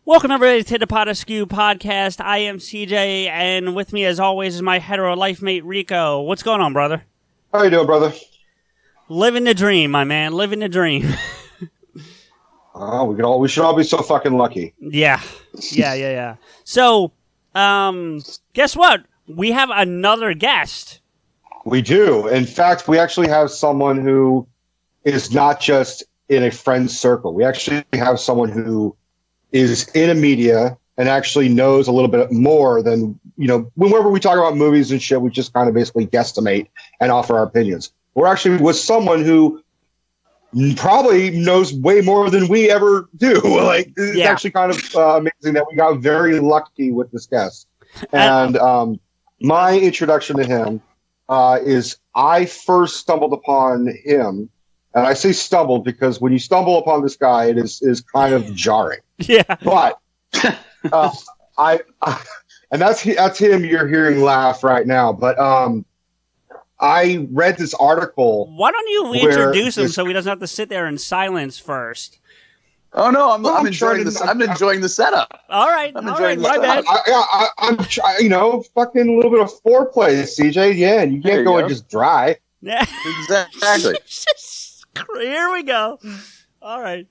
Welcome, everybody, to the PodAskew Podcast. I am CJ, and with me, as always, is my hetero life mate, Rico. What's going on, brother? How you doing, brother? Living the dream, my man. Living the dream. We should all be so fucking lucky. Yeah. So, guess what? We have another guest. We do. In fact, we actually have someone who is not just in a friend circle. We actually have someone who is in a media and actually knows a little bit more than, whenever we talk about movies and shit, we just kind of basically guesstimate and offer our opinions. We're actually with someone who probably knows way more than we ever do. It's actually kind of amazing that we got very lucky with this guest. And my introduction to him is I first stumbled upon him. And I say stumbled because when you stumble upon this guy, it is kind of jarring. Yeah. But and that's him you're hearing laugh right now. But I read this article. Why don't you introduce him so he doesn't have to sit there in silence first? Oh no, I'm enjoying this. I'm enjoying the setup. All right, I'm enjoying the setup. I'm fucking a little bit of foreplay, CJ. Yeah, and you can't go and just dry. Yeah, exactly. Here we go. All right.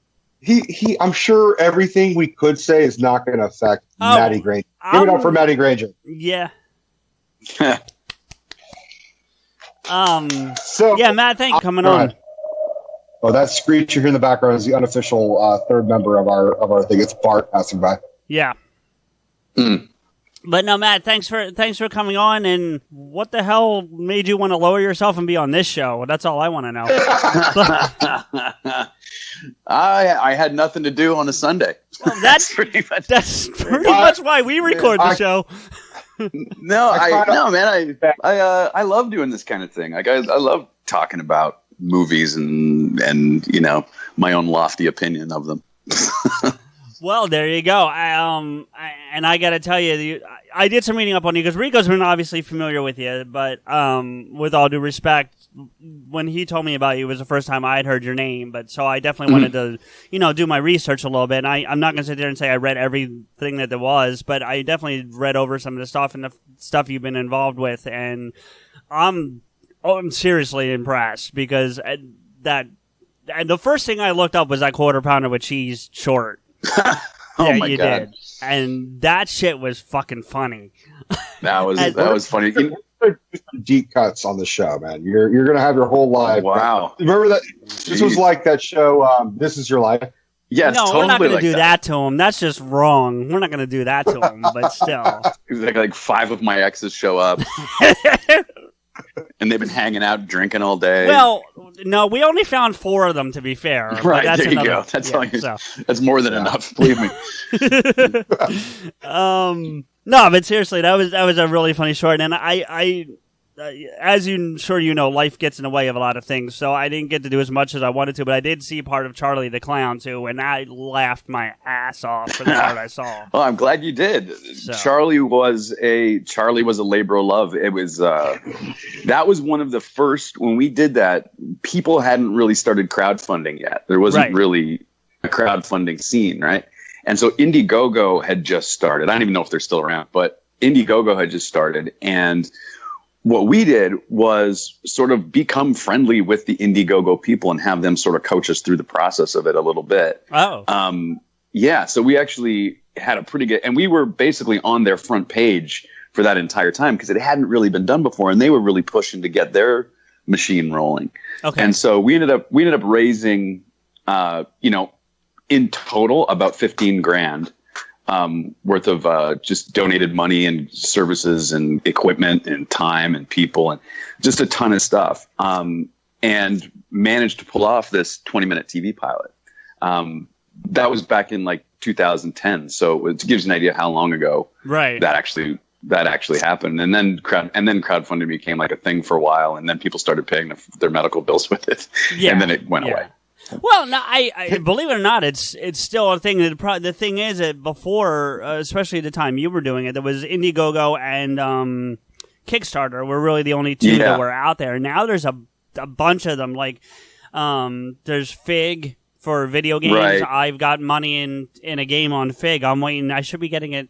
I'm sure everything we could say is not going to affect Matty Granger. Give it up for Matty Granger. Yeah. Matt, thanks for coming on. Oh, that screech you hear in the background is the unofficial third member of our thing. It's Bart passing by. Yeah. But no, Matt, thanks for coming on. And what the hell made you want to lower yourself and be on this show? That's all I want to know. I had nothing to do on a Sunday. Well, that's pretty much why we record the show. I love doing this kind of thing. I love talking about movies and my own lofty opinion of them. Well, there you go. I got to tell you, I did some reading up on you because Rico's been obviously familiar with you, but with all due respect, when he told me about you, it was the first time I had heard your name. But so I definitely wanted to, do my research a little bit. And I'm not going to sit there and say I read everything that there was, but I definitely read over some of the stuff and the stuff you've been involved with, and I'm seriously impressed because the first thing I looked up was that quarter pounder with cheese short. My God. Did. And that shit was fucking funny. That was funny. Deep cuts on the show, man. You're gonna have your whole life. Wow. Remember that? This was like that show. This Is Your Life. Yes, no, totally we're not going to do that. that to him. That's just wrong. We're not going to do that to him. But still, like 5 of my exes show up. And they've been hanging out, drinking all day. Well, no, we only found 4 of them, to be fair. Right, there you go. That's that's more than enough. Believe me. No, but seriously, that was a really funny short, and I as you know, life gets in the way of a lot of things, so I didn't get to do as much as I wanted to, but I did see part of Charlie the Clown too, and I laughed my ass off for the part I saw. Oh, I'm glad you did. So. Charlie was a labor of love. It was that was one of the first, when we did that, people hadn't really started crowdfunding yet. There wasn't really a crowdfunding scene, right? And so Indiegogo had just started. I don't even know if they're still around, but Indiegogo had just started, and what we did was sort of become friendly with the Indiegogo people and have them sort of coach us through the process of it a little bit. Oh. So we actually had a pretty good, and we were basically on their front page for that entire time because it hadn't really been done before, and they were really pushing to get their machine rolling. Okay. And so we ended up raising, in total about $15,000. Worth of just donated money and services and equipment and time and people and just a ton of stuff, and managed to pull off this 20-minute TV pilot. That was back in like 2010, so it gives you an idea how long ago that actually happened. And then crowdfunding became like a thing for a while, and then people started paying their medical bills with it, and then it went away. Well, no, I believe it or not, it's still a thing. The thing is that before, especially the time you were doing it, there was Indiegogo and Kickstarter were really the only two that were out there. Now there's a bunch of them. Like there's Fig, for video games. Right. I've got money in a game on Fig. I'm waiting. I should be getting it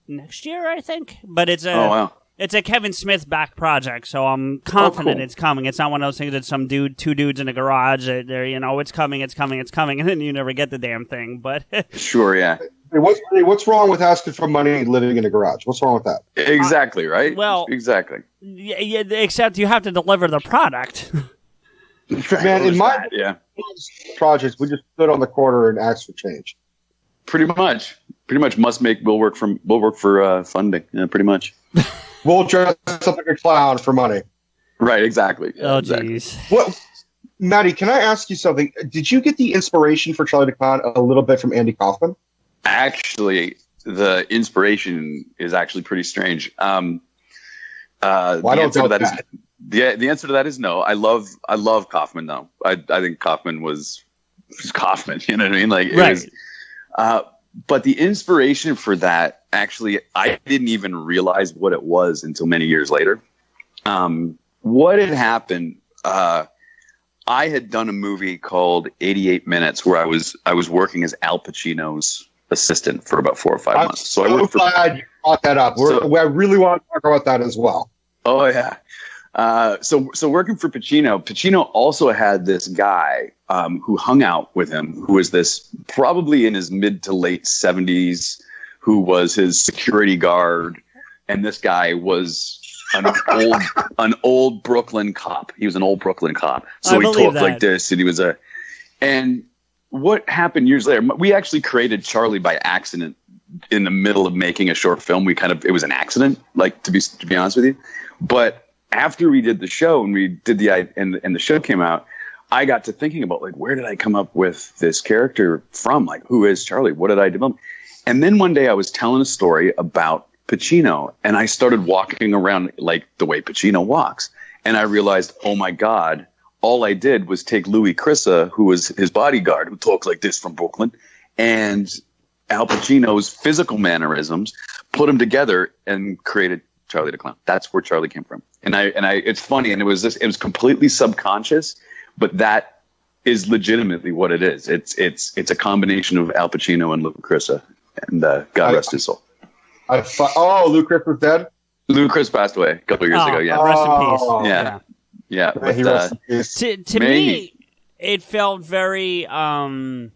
next year, I think. But it's a Kevin Smith backed project, so I'm confident it's coming. It's not one of those things that some two dudes in a garage. They're it's coming, and then you never get the damn thing. But sure, yeah. Hey, what's wrong with asking for money and living in a garage? What's wrong with that? Exactly, right? Well, exactly. Yeah, except you have to deliver the product. Man, in my projects, we just stood on the corner and asked for change. Pretty much, we'll work for funding. Yeah, pretty much. We'll dress up like a clown for money. Right, exactly. Yeah, oh, jeez. What, Matty? Can I ask you something? Did you get the inspiration for Charlie the Clown a little bit from Andy Kaufman? Actually, the inspiration is actually pretty strange. Why don't tell that? The answer to that is no. I love Kaufman though. I think Kaufman was Kaufman. You know what I mean? Like it right. was. But the inspiration for that, actually, I didn't even realize what it was until many years later. What had happened? I had done a movie called 88 Minutes where I was working as Al Pacino's assistant for about 4 or 5 months. So I'm glad you brought that up. I really want to talk about that as well. Oh yeah. So working for Pacino also had this guy who hung out with him, who was this probably in his mid to late 70s, who was his security guard, and this guy was an old Brooklyn cop. He was an old Brooklyn cop, so he talked like this, and he was and what happened years later? We actually created Charlie by accident in the middle of making a short film. It was an accident, like to be honest with you, but. After we did the show and we did and the show came out, I got to thinking about like, where did I come up with this character from? Like, who is Charlie? What did I develop? And then one day I was telling a story about Pacino and I started walking around like the way Pacino walks. And I realized, oh my God, all I did was take Louis Crissa, who was his bodyguard, who talks like this from Brooklyn, and Al Pacino's physical mannerisms, put them together and created Charlie the Clown. That's where Charlie came from. And I it's funny, and it was completely subconscious, but that is legitimately what it is. It's a combination of Al Pacino and Lou Crissa, and God rest his soul. Lou Criss was dead? Lou Criss passed away a couple of years ago. Yeah, rest in peace. Yeah. But, he rest in peace. To me, it felt very. I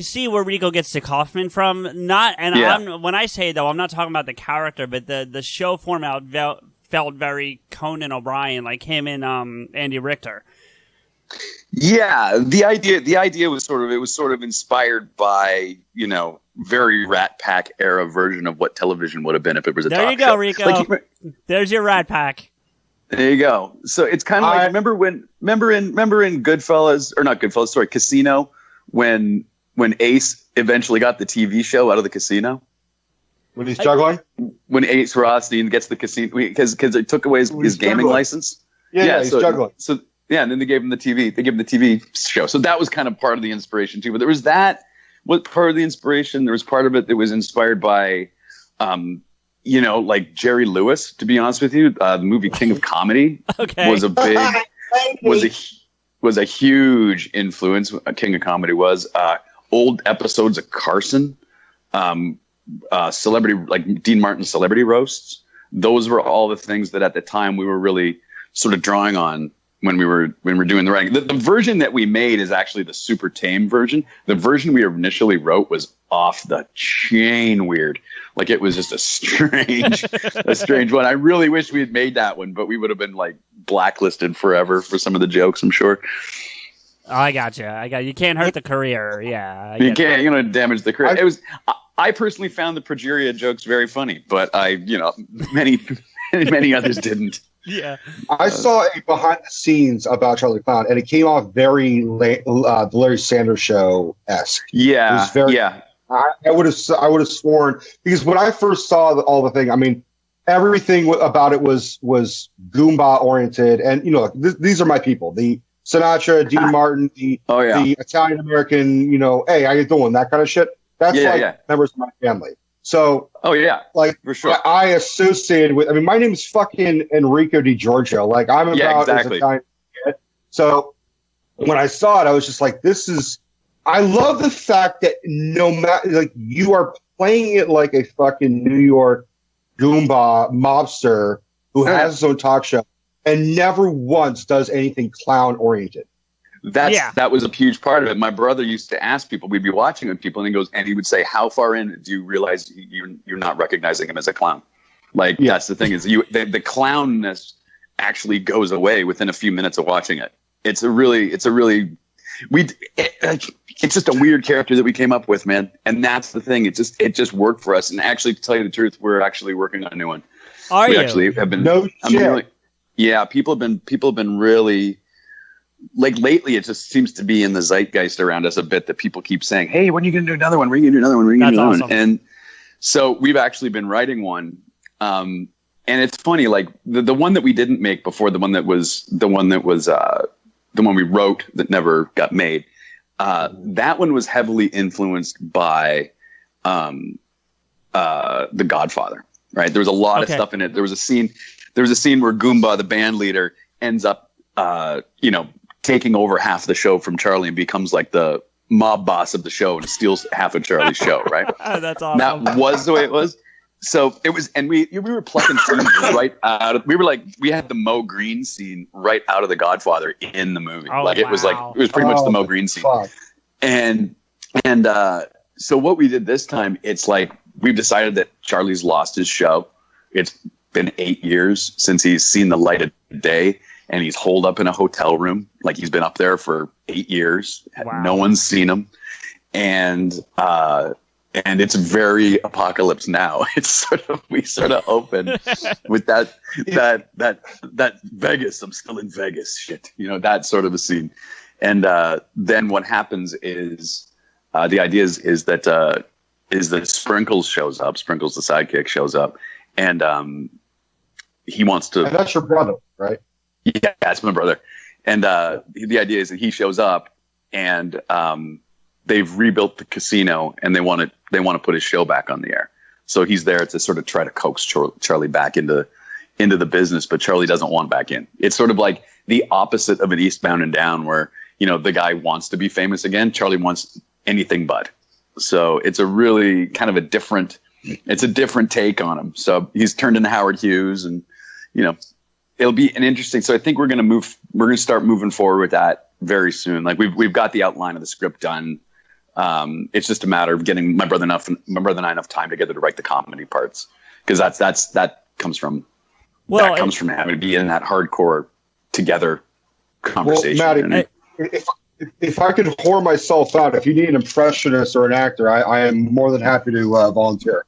see where Rico gets the Kaufman from. When I say though, I'm not talking about the character, but the show format felt very Conan O'Brien, like him and Andy Richter. Yeah, the idea was sort of inspired by very Rat Pack era version of what television would have been if it was a talk show. There you go, Rico. There's your Rat Pack. There you go. So it's kind of like remember in Goodfellas, or not Goodfellas, sorry, Casino. When Ace eventually got the TV show out of the casino, when he's juggling, when Ace Rothstein gets the casino because it took away his gaming license. Yeah, he's juggling. So and then they gave him the TV. They gave him the TV show. So that was kind of part of the inspiration too. But there was part of the inspiration. There was part of it that was inspired by, like Jerry Lewis. To be honest with you, the movie King of Comedy was a huge influence. King of Comedy was old episodes of Carson, celebrity like Dean Martin celebrity roasts. Those were all the things that at the time we were really sort of drawing on when we were doing the writing. The version that we made is actually the super tame version. The version we initially wrote was off the chain weird. Like it was just a strange one. I really wish we had made that one, but we would have been like blacklisted forever for some of the jokes, I'm sure. Oh, I got you. You can't hurt the career. Yeah. You can't, damage the career. I personally found the progeria jokes very funny, but many others didn't. Yeah. I saw a behind the scenes about Charlie Clown, and it came off very the Larry Sanders Show-esque. Yeah. It was very, I would have sworn, because when I first saw all the thing, I mean, everything about it was Goomba oriented, and these are my people: the Sinatra, Dean Martin, the Italian American, hey, how you doing? That kind of shit. That's members of my family. So, for sure. I associated with. I mean, my name is fucking Enrico Di Giorgio. Like I'm about as Italian. So When I saw it, I was just like, this is. I love the fact that no matter, like, you are playing it like a fucking New York Goomba mobster who has his own talk show and never once does anything clown oriented. That was a huge part of it. My brother used to ask people, we'd be watching with people, and he would say, how far in do you realize you're not recognizing him as a clown? Like, that's the thing, is the clownness actually goes away within a few minutes of watching it. It's just a weird character that we came up with, man. And that's the thing. It just worked for us. And actually, to tell you the truth, we're actually working on a new one. We actually have been. No shit. Yeah, people have been really, like, lately. It just seems to be in the zeitgeist around us a bit that people keep saying, "Hey, when are you going to do another one? When are you going to do another one? When are you going to do another one?" And so we've actually been writing one. And it's funny, like the one that we didn't make before, the one we wrote that never got made. That one was heavily influenced by The Godfather, right? There was a lot of stuff in it. There was a scene where Goomba, the band leader, ends up, taking over half the show from Charlie and becomes like the mob boss of the show and steals half of Charlie's show, right? That's awesome. That was the way it was. So it was, and we were plucking scenes right out of. We had the Mo Green scene right out of The Godfather in the movie. It was pretty much the Mo Green scene. Fuck. And so what we did this time, it's like we've decided that Charlie's lost his show. It's been 8 years since he's seen the light of day, and he's holed up in a hotel room. Like, he's been up there for 8 years. Wow. No one's seen him, and it's very Apocalypse Now. We sort of open with that Vegas, I'm still in Vegas shit, that sort of a scene. And then what happens is the idea is that Sprinkles shows up. Sprinkles, the sidekick, shows up, and he wants to. And that's your brother, right? Yeah, that's my brother. And the idea is that he shows up, and they've rebuilt the casino, and they want to put his show back on the air. So he's there to sort of try to coax Charlie back into the business, but Charlie doesn't want back in. It's sort of like the opposite of an Eastbound and Down, where the guy wants to be famous again. Charlie wants anything but. So it's a really kind of a different take on him. So he's turned into Howard Hughes, and it'll be an interesting. So I think we're going to start moving forward with that very soon. Like, we've got the outline of the script done. It's just a matter of getting my brother and I enough time together to write the comedy parts, because that comes from having to be in that hardcore together conversation. Well, Matty, if I could whore myself out, if you need an impressionist or an actor, I am more than happy to volunteer.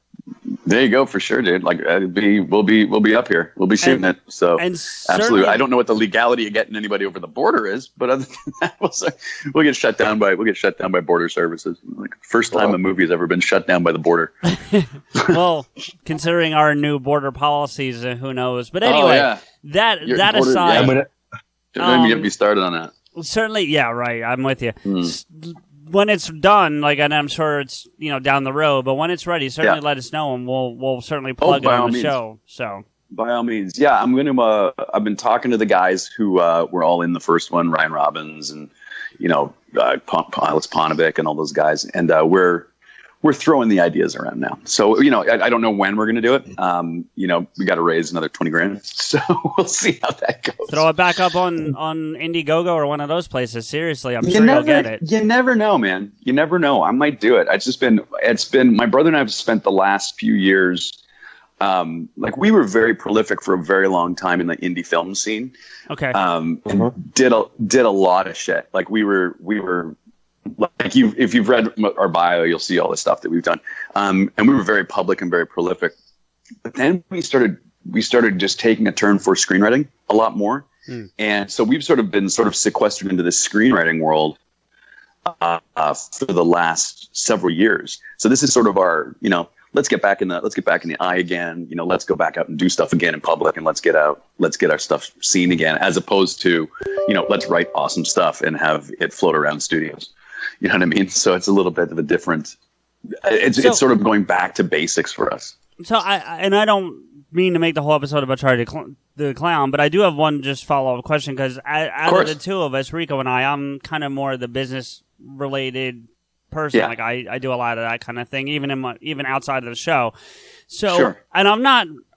There you go, for sure, dude. Like, we'll be up here. We'll be shooting it. So absolutely. I don't know what the legality of getting anybody over the border is, but other than that, we'll get shut down by border services. Like, first time a movie has ever been shut down by the border. Well, considering our new border policies, who knows? But anyway, that aside, don't even get me started on that. Certainly, yeah, right. I'm with you. When it's done, and I'm sure it's down the road, but when it's ready, certainly let us know, and we'll certainly plug it on the show. So by all means, yeah, I'm going to. I've been talking to the guys who were all in the first one, Ryan Robbins and Alex Ponovic and all those guys, and we're throwing the ideas around now. So I don't know when we're going to do it. We got to raise another $20,000, so we'll see how that goes. Throw it back up on Indiegogo or one of those places. Seriously, I'm sure you'll get it. You never know, man. You never know. I might do it. It's been my brother and I have spent the last few years. We were very prolific for a very long time in the indie film scene. Okay. Did a lot of shit. Like, we were. Like, if you've read our bio, you'll see all the stuff that we've done. And we were very public and very prolific. But then we started just taking a turn for screenwriting a lot more. And so we've sort of been sequestered into this screenwriting world for the last several years. So this is sort of our, let's get back in the eye again. Let's go back out and do stuff again in public, and let's get our stuff seen again, as opposed to, let's write awesome stuff and have it float around studios. You know what I mean? So it's a little bit of a different. It's sort of going back to basics for us. So I don't mean to make the whole episode about Charlie the Clown, but I do have one just follow-up question, because out of the two of us, Rico and I'm kind of more the business-related person. Yeah. Like, I do a lot of that kind of thing, even outside of the show. So, Sure. And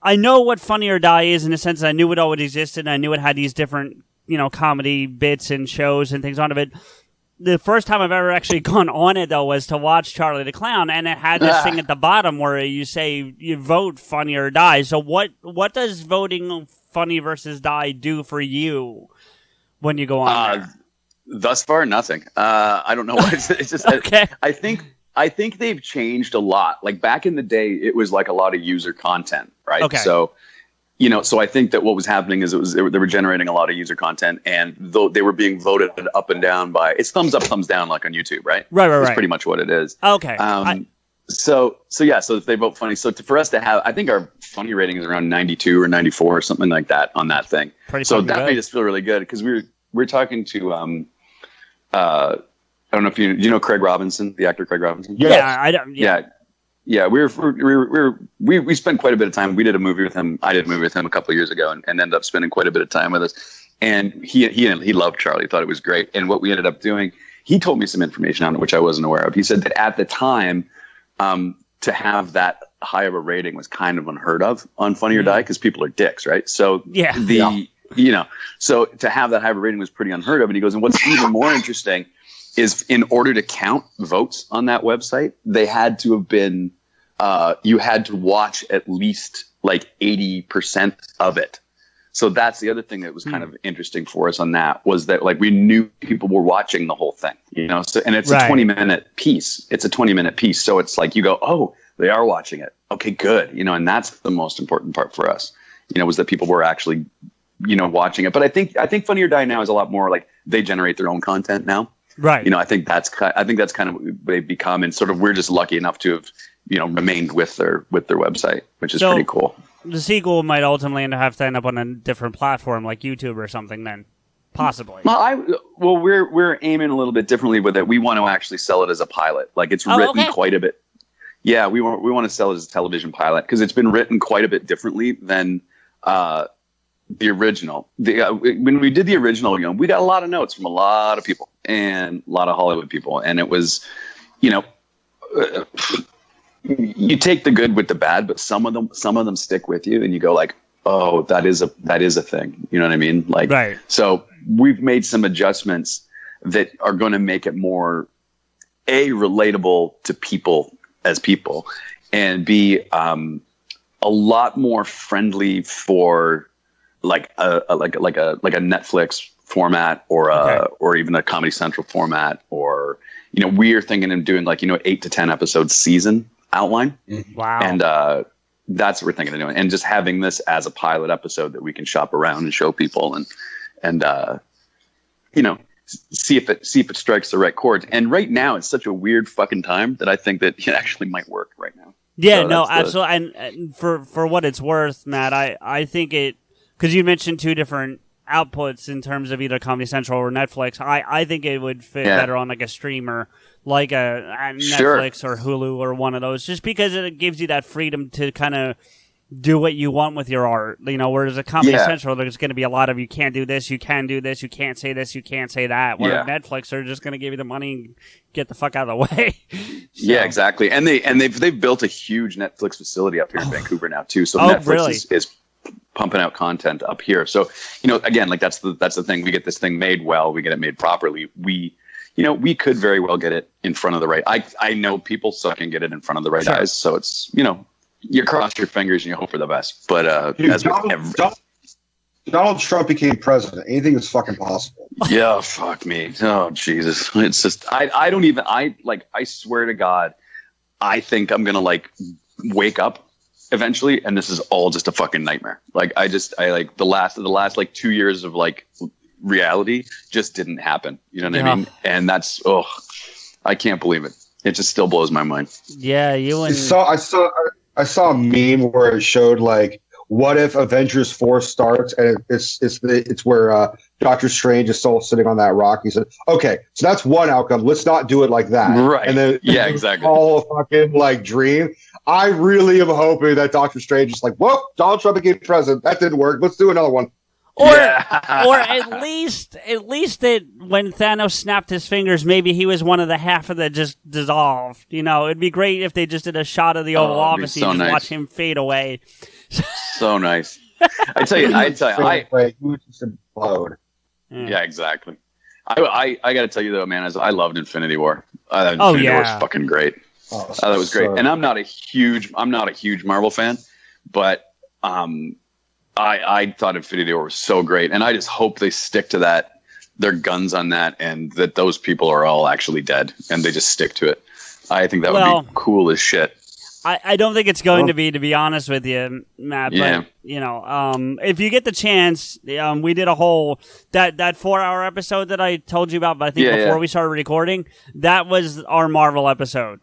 I know what Funny or Die is, in the sense that I knew it always existed, and I knew it had these different, comedy bits and shows and things on it. The first time I've ever actually gone on it, though, was to watch Charlie the Clown, and it had this thing at the bottom where you say you vote Funny or Die. So what does voting Funny versus Die do for you when you go on there? Thus far, nothing. I don't know what it's just. Okay. I think they've changed a lot. Like back in the day, it was like a lot of user content, right? Okay. So, so I think that what was happening is they were generating a lot of user content, and though they were being voted up and down by, it's thumbs up, thumbs down, like on YouTube, right? Right. That's pretty much what it is. Okay. So if they vote funny, so for us to have, I think our funny rating is around 92 or 94 or something like that on that thing. So that made us feel really good, because we're talking to I don't know if you know Craig Robinson, the actor Craig Robinson. Yeah, I don't. Yeah. We spent quite a bit of time. We did a movie with him. I did a movie with him a couple of years ago, and ended up spending quite a bit of time with us. And he loved Charlie. Thought it was great. And what we ended up doing, he told me some information on it which I wasn't aware of. He said that at the time, to have that high of a rating was kind of unheard of on Funny or Die, because people are dicks, right? So so to have that high of a rating was pretty unheard of. And he goes, and what's even more interesting is, in order to count votes on that website, they had to have been, you had to watch at least like 80% of it. So that's the other thing that was kind of interesting for us on that, was that like we knew people were watching the whole thing, so, and it's a 20-minute piece. It's a 20-minute piece. So it's like you go, oh, they are watching it. Okay, good. And that's the most important part for us, was that people were actually, watching it. But I think Funny or Die now is a lot more like they generate their own content now. Right. I think that's kind of what they've become, and sort of we're just lucky enough to have, remained with their website, which is pretty cool. The sequel might ultimately have to end up on a different platform like YouTube or something, then possibly. Well, we're aiming a little bit differently with it. We want to actually sell it as a pilot. Like it's written quite a bit. Yeah, we want to sell it as a television pilot, because it's been written quite a bit differently than the original. When we did the original, we got a lot of notes from a lot of people and a lot of Hollywood people, and it was, you take the good with the bad, but some of them stick with you, and you go like, oh, that is a thing. You know what I mean? Like, right. So we've made some adjustments that are going to make it more relatable to people as people, and be a lot more friendly for like a Netflix format, or even a Comedy Central format, or we are thinking of doing like 8 to 10 episodes season outline. Wow. And that's what we're thinking of doing, and just having this as a pilot episode that we can shop around and show people, and see if it strikes the right chords. And right now it's such a weird fucking time that I think that it actually might work right now. Yeah, so no, absolutely. And for what it's worth, Matt, I think it, because you mentioned two different outputs in terms of either Comedy Central or Netflix. I think it would fit better on like a streamer, like a Netflix or Hulu or one of those, just because it gives you that freedom to kind of do what you want with your art. Whereas a Comedy Central, there's going to be a lot of, you can't do this, you can do this, you can't say this, you can't say that. Where Netflix, they're just going to give you the money and get the fuck out of the way. Yeah, exactly. And they've built a huge Netflix facility up here in Vancouver now too. So Netflix is pumping out content up here. So, again, like that's the thing. We get this thing made well, we get it made properly. We could very well get it in front of the right. I know people, so I can get it in front of the right eyes. So it's, you cross your fingers and you hope for the best. But Donald Trump became president. Anything is fucking possible. Yeah, fuck me. Oh, Jesus. It's just, I swear to God, I think I'm going to like wake up eventually, and this is all just a fucking nightmare. Like I like the last like 2 years of like reality just didn't happen. You know what I mean? And that's, I can't believe it. It just still blows my mind. Yeah, I saw a meme where it showed like what if Avengers 4 starts and it's where Doctor Strange is still sitting on that rock? He said, okay, so that's one outcome. Let's not do it like that. Right. And then exactly. All a fucking like dream. I really am hoping that Doctor Strange is like, well, Donald Trump became president. That didn't work. Let's do another one. Or at least that when Thanos snapped his fingers, maybe he was one of the half of that just dissolved. You know, it'd be great if they just did a shot of the Oval Office and just watch him fade away. So nice. I tell you, he would just implode. Yeah, exactly. I got to tell you though, man, I loved Infinity War. Infinity War was fucking great. That was great. And I'm not a huge Marvel fan, but I thought Infinity War was so great, and I just hope they stick to that, their guns on that, and that those people are all actually dead, and they just stick to it. I think that would be cool as shit. I don't think it's going to be honest with you, Matt. But, you know, if you get the chance, we did a whole that 4-hour episode that I told you about. But I think before we started recording, that was our Marvel episode.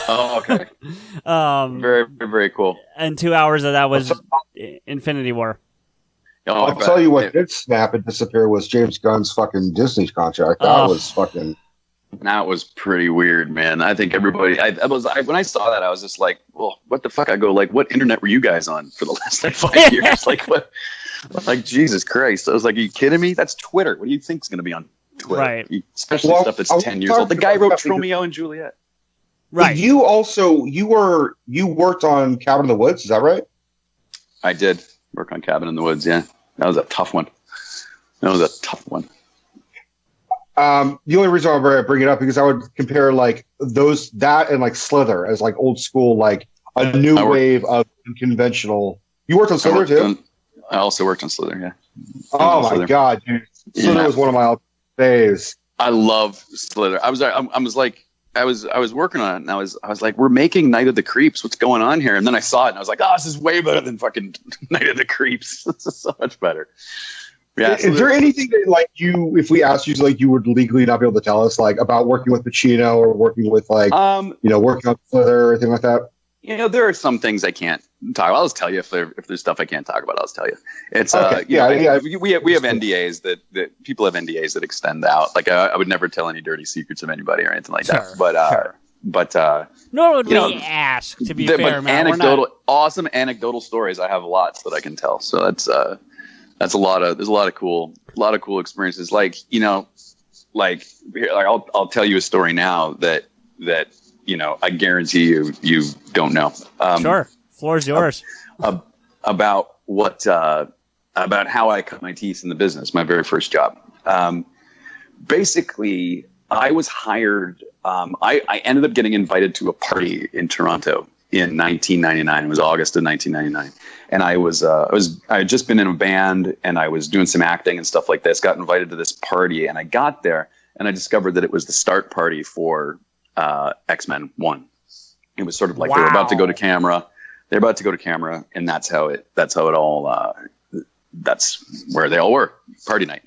Okay. Very, very cool. And 2 hours of that was Infinity War. I'll tell you what did snap and disappear was James Gunn's fucking Disney contract. That was fucking. That was pretty weird, man. I think everybody. When I saw that, I was just like, "Well, what the fuck?" I go, "Like, what internet were you guys on for the last 5 years? Like, what? Like, Jesus Christ!" I was like, "Are you kidding me? That's Twitter. What do you think is going to be on Twitter? Right? Especially stuff that's 10 years old. The guy wrote Romeo and Juliet. Right. You worked on Cabin in the Woods. Is that right? I did work on Cabin in the Woods. Yeah, that was a tough one. The only reason I bring it up because I would compare like that and like Slither as like old school, like a new wave of unconventional. You worked on Slither too? I also worked on Slither. Yeah. Oh my god, dude! Slither was one of my faves. I love Slither. I was working on it, and I was like, we're making Night of the Creeps. What's going on here? And then I saw it, and I was like, oh, this is way better than fucking Night of the Creeps. This is so much better. Yeah. Is there anything that like if we asked you, like you would legally not be able to tell us, like about working with Pacino or working with like, working on Slither or anything like that? You know, there are some things I can't talk about. I'll just tell you if there's stuff I can't talk about. I'll just tell you. It's we have NDAs that people have NDAs that extend out. Like I would never tell any dirty secrets of anybody or anything like that. But nor would we ask. To be fair, man, awesome anecdotal stories. I have lots that I can tell. So that's there's a lot of cool experiences. Like, you know, like I'll tell you a story now that you know, I guarantee you don't know. Sure, floor is yours. About how I cut my teeth in the business, my very first job. Basically, I was hired. I ended up getting invited to a party in Toronto in 1999. It was August of 1999, and I had just been in a band and I was doing some acting and stuff like this. Got invited to this party, and I got there and I discovered that it was the start party for X-Men 1. It was sort of like they were about to go to camera. They're about to go to camera, and that's how it all. That's where they all were, party night.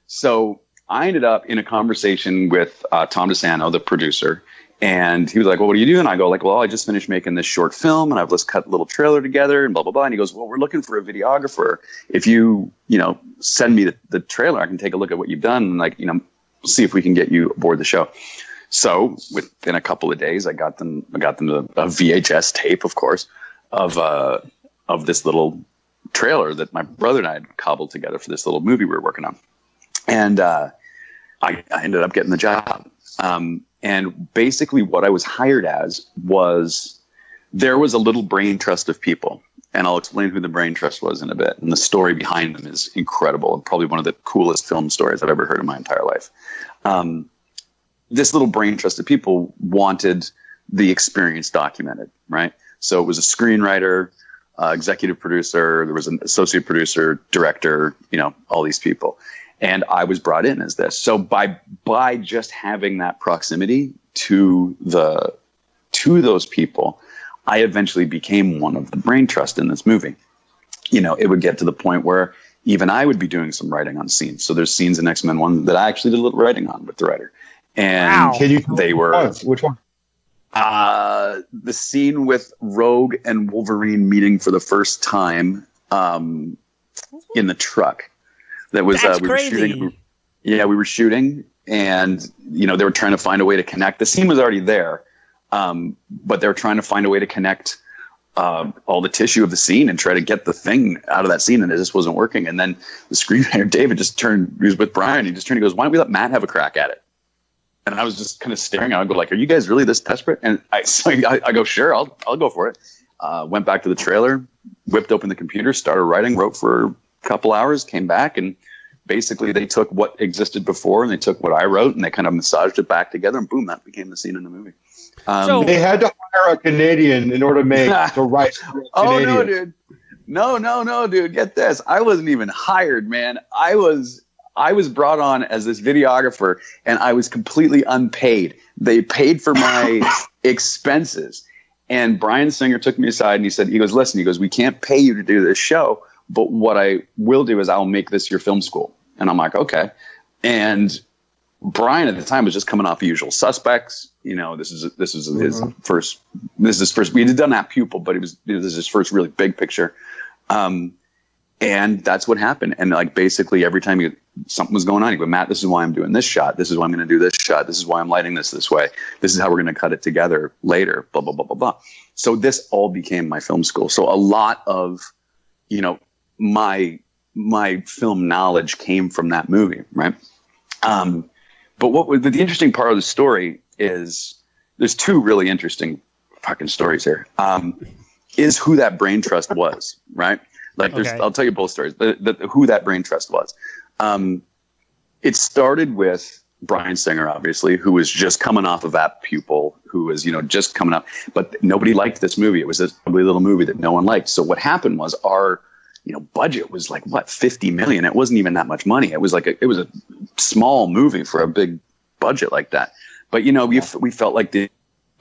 So I ended up in a conversation with Tom DeSanto, the producer, and he was like, "Well, what are you doing?" I go, "Like, well, I just finished making this short film, and let's cut a little trailer together, and blah blah blah." And he goes, "Well, we're looking for a videographer. If you send me the trailer, I can take a look at what you've done, and see if we can get you aboard the show." So within a couple of days, I got them a VHS tape, of course, of this little trailer that my brother and I had cobbled together for this little movie we were working on. And I ended up getting the job. And basically what I was hired as was there was a little brain trust of people. And I'll explain who the brain trust was in a bit. And the story behind them is incredible and probably one of the coolest film stories I've ever heard in my entire life. This little brain trust of people wanted the experience documented, right? So it was a screenwriter, executive producer, there was an associate producer, director, all these people. And I was brought in as this. So by just having that proximity to those people, I eventually became one of the brain trust in this movie. It would get to the point where even I would be doing some writing on scenes. So there's scenes in X-Men 1 that I actually did a little writing on with the writer. And they were which one? The scene with Rogue and Wolverine meeting for the first time in the truck. That was That's we crazy. were shooting. Yeah, we were shooting, and they were trying to find a way to connect. The scene was already there, but they were trying to find a way to connect all the tissue of the scene and try to get the thing out of that scene, and it just wasn't working. And then the screenwriter David just turned. He was with Brian. He just turned. He goes, "Why don't we let Matt have a crack at it?" And I was just kind of staring at him. I go, like, "Are you guys really this desperate?" And I go, "Sure, I'll go for it." Went back to the trailer, whipped open the computer, started writing, wrote for a couple hours, came back, and basically they took what existed before and they took what I wrote and they kind of massaged it back together, and boom, that became the scene in the movie. They had to hire a Canadian in order to write. Oh no, dude! No, dude! Get this. I wasn't even hired, man. I was brought on as this videographer, and I was completely unpaid. They paid for my expenses. And Bryan Singer took me aside and he goes, "Listen," "we can't pay you to do this show, but what I will do is I'll make this your film school." And I'm like, "Okay." And Brian at the time was just coming off Usual Suspects. This is his first. This is his first. We had done that Pupil, but this is his first really big picture. And that's what happened. And like basically every time something was going on, he go, "Matt, this is why I'm doing this shot. This is why I'm going to do this shot. This is why I'm lighting this way. This is how we're going to cut it together later, blah, blah, blah, blah, blah." So this all became my film school. So a lot of, my film knowledge came from that movie. Right. But the interesting part of the story is there's two really interesting fucking stories here. Is who that brain trust was. Right. Like I'll tell you both stories. Who that brain trust was. It started with Bryan Singer, obviously, who was just coming off of that Pupil, who was, just coming up, but nobody liked this movie. It was this ugly little movie that no one liked. So what happened was our, budget was like $50 million. It wasn't even that much money. It was it was a small movie for a big budget like that. But, we felt like the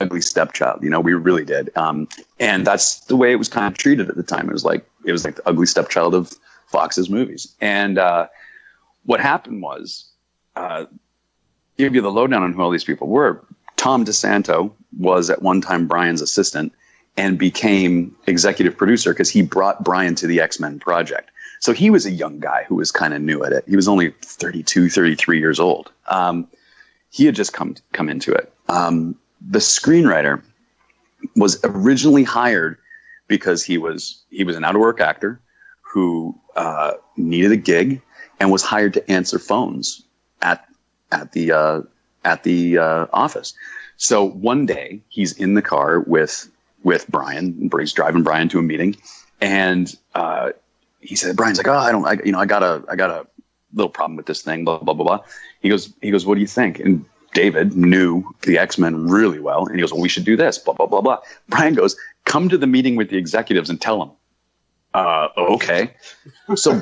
ugly stepchild, we really did. And that's the way it was kind of treated at the time. It was like the ugly stepchild of Fox's movies. And what happened was, give you the lowdown on who all these people were. Tom DeSanto was at one time Brian's assistant and became executive producer because he brought Brian to the X-Men project. So he was a young guy who was kind of new at it. He was only 32, 33 years old. He had just come into it. The screenwriter was originally hired because he was an out-of-work actor who needed a gig and was hired to answer phones at the office. So one day he's in the car with Brian. He's driving Brian to a meeting, and he said, Brian's like, I got a little problem with this thing, blah blah blah blah. He goes, "What do you think?" And David knew the X-Men really well, and he goes, "Well, we should do this, blah blah blah blah." Brian goes, "Come to the meeting with the executives and tell them." Okay. So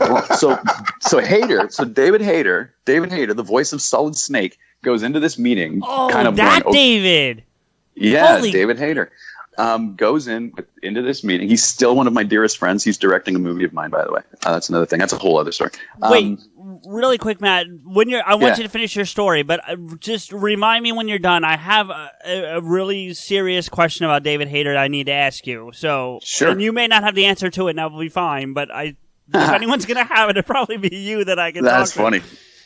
Hayter, David Hayter, the voice of Solid Snake, goes into this meeting. Oh, kind of that going, David. Yeah, David Hayter. Goes into this meeting. He's still one of my dearest friends. He's directing a movie of mine, by the way. That's another thing. That's a whole other story. Wait, really quick, Matt. I want you to finish your story, but just remind me when you're done. I have a really serious question about David Hayter I need to ask you. So, sure. And you may not have the answer to it, and that will be fine. But if anyone's going to have it, it'll probably be you that I can talk to. That's funny.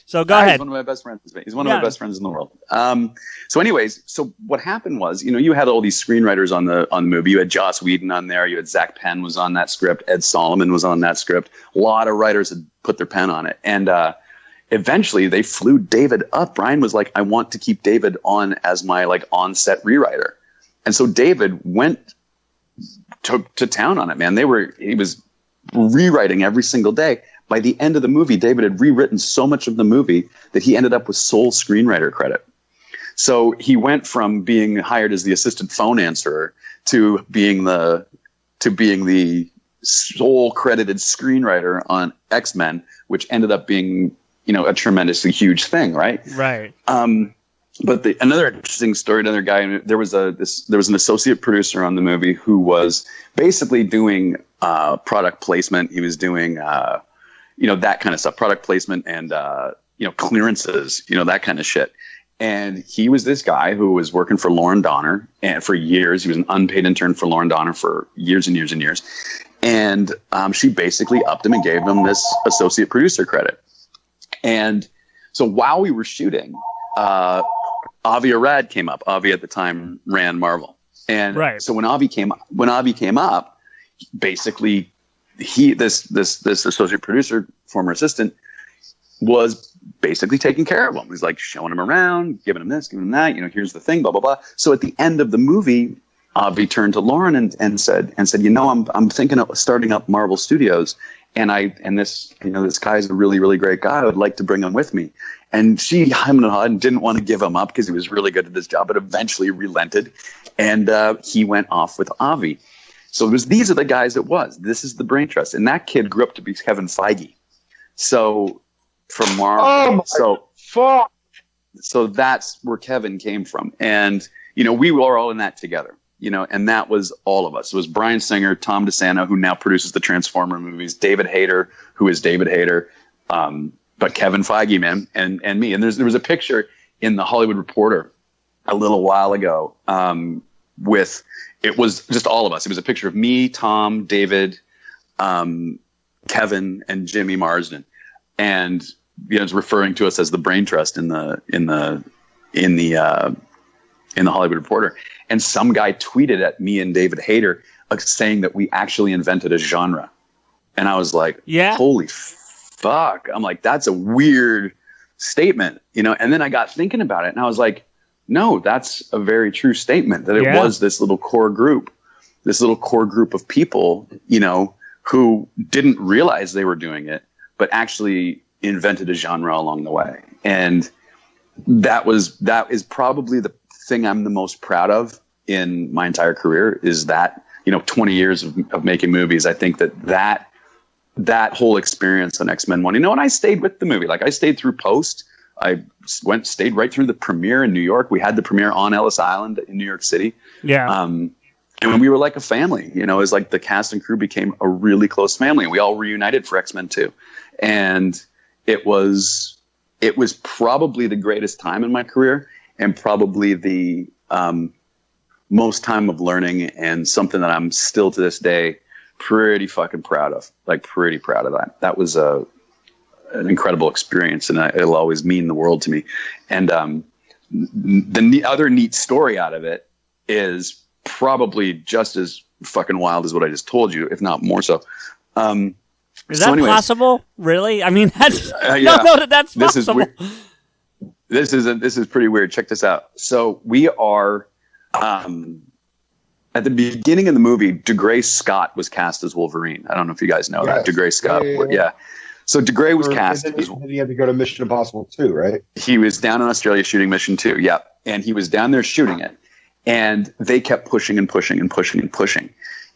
So go ahead. He's one of my best friends. He's one of my best friends in the world. So what happened was, you had all these screenwriters on the movie. You had Joss Whedon on there. You had Zach Penn was on that script. Ed Solomon was on that script. A lot of writers had put their pen on it. And eventually they flew David up. Brian was like, "I want to keep David on as my on-set rewriter." And so David went to town on it, man. He was rewriting every single day. By the end of the movie, David had rewritten so much of the movie that he ended up with sole screenwriter credit. So he went from being hired as the assistant phone answerer to being the sole credited screenwriter on X-Men, which ended up being, a tremendously huge thing, right? Right. But another interesting story, another guy, there was an associate producer on the movie who was basically doing product placement. He was doing that kind of stuff, product placement and, clearances, that kind of shit. And he was this guy who was working for Lauren Donner and for years. He was an unpaid intern for Lauren Donner for years and years and years. And she basically upped him and gave him this associate producer credit. And so while we were shooting, Avi Arad came up. Avi at the time ran Marvel. And so when Avi came up, basically this associate producer, former assistant, was basically taking care of him. He's like showing him around, giving him this, giving him that, here's the thing, blah, blah, blah. So at the end of the movie, Avi turned to Lauren and said, I'm thinking of starting up Marvel Studios, and this guy's a really, really great guy. I would like to bring him with me. And she hemmed and hawed and didn't want to give him up because he was really good at this job, but eventually relented, and he went off with Avi. So these are the guys it was. This is the brain trust, and that kid grew up to be Kevin Feige. So from Marvel, so that's where Kevin came from, and we were all in that together. And that was all of us. It was Bryan Singer, Tom DeSanto, who now produces the Transformer movies, David Hayter, who is David Hayter, but Kevin Feige, man, and me. And there was a picture in the Hollywood Reporter a little while ago it was just all of us. It was a picture of me, Tom, David, Kevin, and Jimmy Marsden, and it's referring to us as the Brain Trust in the Hollywood Reporter. And some guy tweeted at me and David Hayter saying that we actually invented a genre. And I was like, holy fuck. I'm like, that's a weird statement, And then I got thinking about it, and I was like, no, that's a very true statement, that it was this little core group of people, who didn't realize they were doing it, but actually invented a genre along the way. And that is probably the thing I'm the most proud of in my entire career, is that 20 years of making movies. I think that whole experience on X-Men 1, and I stayed with the movie. Like, I stayed through post. I stayed right through the premiere in New York. We had the premiere on Ellis Island in New York City. And we were like a family. It was like the cast and crew became a really close family, and we all reunited for X-Men 2. And it was probably the greatest time in my career, and probably the most time of learning, and something that I'm still to this day pretty fucking proud of. Like, pretty proud of that. That was an incredible experience, and it'll always mean the world to me. And the other neat story out of it is probably just as fucking wild as what I just told you, if not more so. Is that possible? Really? I mean, that's that's possible. This is pretty weird. Check this out. So we are at the beginning of the movie, DeGray Scott was cast as Wolverine. I don't know if you guys know that. DeGray Scott. Yeah. So DeGray was cast. And then he had to go to Mission Impossible 2, right? He was down in Australia shooting Mission 2. Yeah. And he was down there shooting it. And they kept pushing and pushing and pushing and pushing.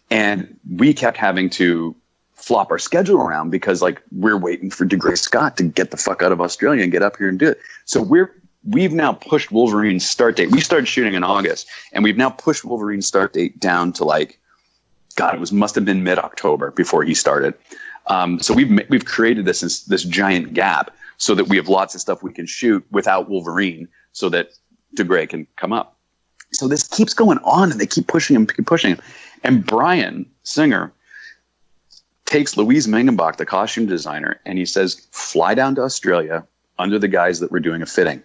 And we kept having to flop our schedule around because, like, we're waiting for DeGray Scott to get the fuck out of Australia and get up here and do it. So we've now pushed Wolverine's start date. We started shooting in August, and we've now pushed Wolverine's start date down to, like, God, must have been mid-October before he started. So we've created this giant gap so that we have lots of stuff we can shoot without Wolverine, so that DeGray can come up. So this keeps going on, and they keep pushing him. And Bryan Singer takes Louise Mengenbach, the costume designer, and he says, fly down to Australia under the guise that we're doing a fitting.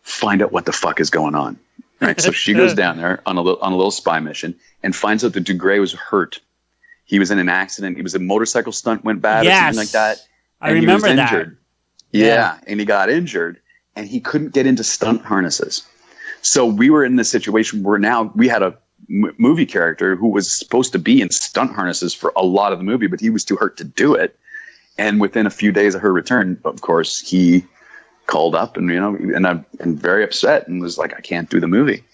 Find out what the fuck is going on. Right. So she goes down there on a little spy mission and finds out that DeGray was hurt. He was in an accident. He was a motorcycle stunt went bad or something like that. I remember he was that. Injured. Yeah. And he got injured, and he couldn't get into stunt harnesses. So we were in this situation where now we had a movie character who was supposed to be in stunt harnesses for a lot of the movie, but he was too hurt to do it. And within a few days of her return, of course, he called up and I'm very upset and was like, I can't do the movie.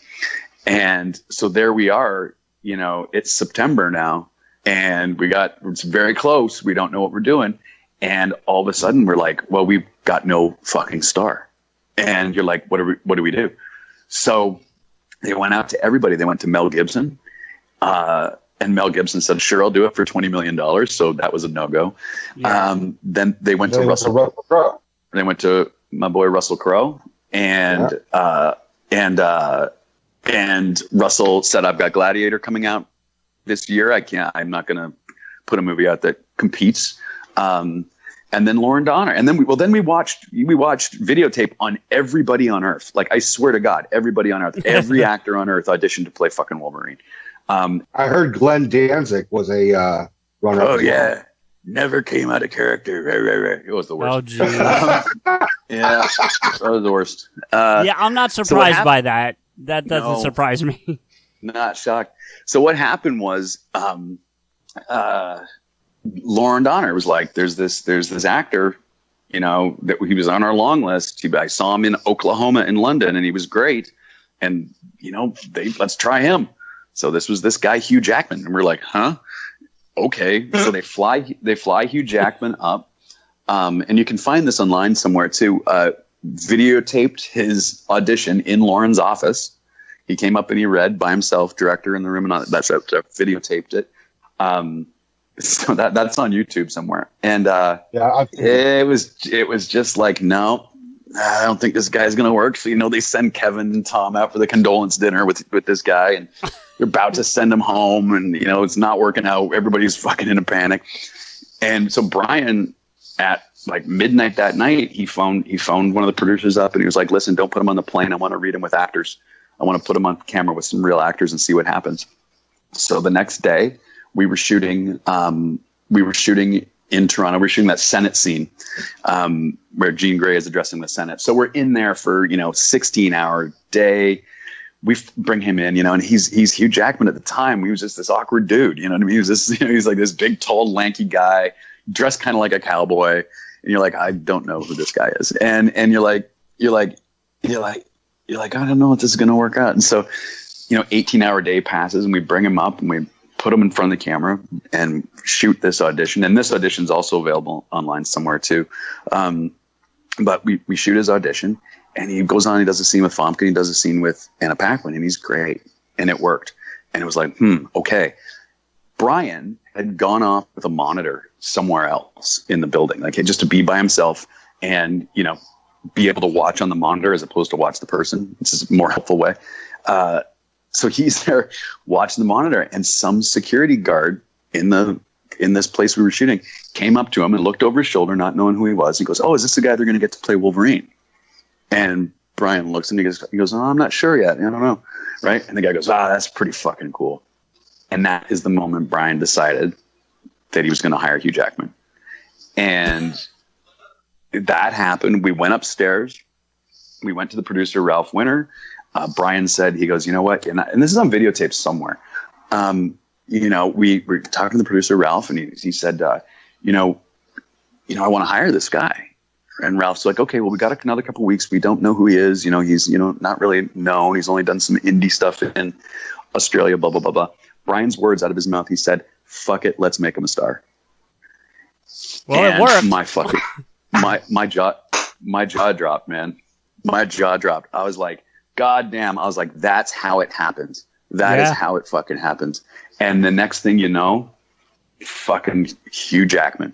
And so there we are, it's September now, and it's very close. We don't know what we're doing. And all of a sudden we're like, well, we've got no fucking star. And you're like, what do we do? So they went out to everybody. They went to Mel Gibson, and Mel Gibson said, sure, I'll do it for $20 million. So that was a no-go. Yeah. Then they went to Russell Crowe. They went to my boy Russell Crowe, and Russell said, I've got Gladiator coming out this year. I'm not going to put a movie out that competes. And then Lauren Donner. And then we watched videotape on everybody on Earth. Like, I swear to God, everybody on Earth, every actor on Earth auditioned to play fucking Wolverine. I heard Glenn Danzig was a runner-up. Oh, yeah. Never came out of character. It was the worst. Oh, geez. Yeah, that was the worst. Yeah, I'm not surprised by that. That doesn't surprise me. Not shocked. So what happened was, Lauren Donner was like, there's this actor, that he was on our long list. I saw him in Oklahoma and London, and he was great. And, let's try him. So this was this guy, Hugh Jackman. And we're like, huh? Okay. So they fly Hugh Jackman up. And you can find this online somewhere too. Videotaped his audition in Lauren's office. He came up and he read by himself, director in the room, and that's videotaped it. So that's on YouTube somewhere. And it was just like, no, I don't think this guy's gonna work. So they send Kevin and Tom out for the condolence dinner with this guy, and they're about to send him home, and it's not working out. Everybody's fucking in a panic. And so Brian, at like midnight that night, he phoned one of the producers up, and he was like, listen, don't put him on the plane. I want to read him with actors. I want to put him on camera with some real actors and see what happens. So the next day we were shooting in Toronto. We're shooting that Senate scene where Jean Grey is addressing the Senate. So we're in there for 16-hour day. We bring him in, and he's Hugh Jackman at the time. He was just this awkward dude, you know what I mean? He was this, he's like this big, tall, lanky guy, dressed kind of like a cowboy. And you're like, I don't know who this guy is. And you're like, I don't know if this is going to work out. And so, 18-hour day passes, and we bring him up and we put him in front of the camera and shoot this audition. And this audition is also available online somewhere too. But we shoot his audition, and he goes on, he does a scene with Famke, he does a scene with Anna Paquin, and he's great. And it worked. And it was like, okay. Brian had gone off with a monitor somewhere else in the building, like just to be by himself and, be able to watch on the monitor as opposed to watch the person. This is a more helpful way. So he's there watching the monitor, and some security guard in this place we were shooting came up to him and looked over his shoulder, not knowing who he was. He goes, "Oh, is this the guy they're going to get to play Wolverine?" And Brian looks and he goes, "Oh, I'm not sure yet. I don't know." Right. And the guy goes, "That's pretty fucking cool." And that is the moment Brian decided that he was going to hire Hugh Jackman. And that happened. We went upstairs. We went to the producer, Ralph Winter. Brian said, he goes, "You know what?" And this is on videotape somewhere. We were talking to the producer, Ralph, and he said, I want to hire this guy. And Ralph's like, "Okay, well, we got another couple of weeks. We don't know who he is. He's, not really known. He's only done some indie stuff in Australia, blah, blah, blah, blah." Brian's words out of his mouth, he said, "Fuck it, let's make him a star." Well, and it worked. My jaw dropped, man. My jaw dropped. I was like, God damn. I was like, that's how it happens. That is how it fucking happens. And the next thing you know, fucking Hugh Jackman.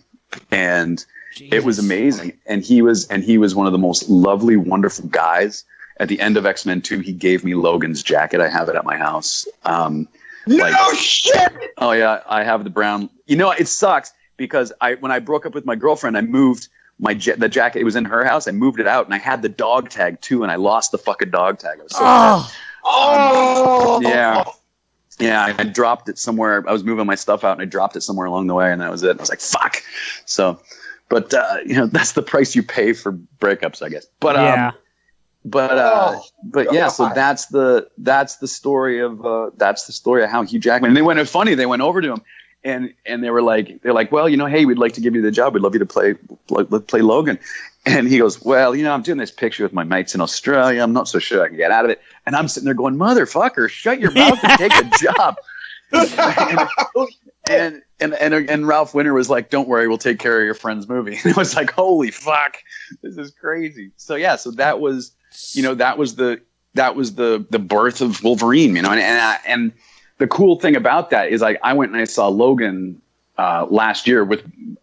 And it was amazing. And he was one of the most lovely, wonderful guys. At the end of X-Men 2, he gave me Logan's jacket. I have it at my house. No shit! Oh yeah, I have the brown. It sucks because when I broke up with my girlfriend, I moved the jacket. It was in her house. I moved it out, and I had the dog tag too, and I lost the fucking dog tag. I was so sad. Yeah. I dropped it somewhere. I was moving my stuff out, and I dropped it somewhere along the way, and that was it. And I was like, fuck. So, but that's the price you pay for breakups, I guess. But so that's the story of how Hugh Jackman. And they went over to him and they were like, "Well, hey, we'd like to give you the job. We'd love you to play Logan." And he goes, "Well, I'm doing this picture with my mates in Australia. I'm not so sure I can get out of it." And I'm sitting there going, "Motherfucker, shut your mouth and take the job." And Ralph Winter was like, "Don't worry, we'll take care of your friend's movie." And I was like, "Holy fuck, this is crazy." So that was the birth of Wolverine, and the cool thing about that is I went and I saw Logan last year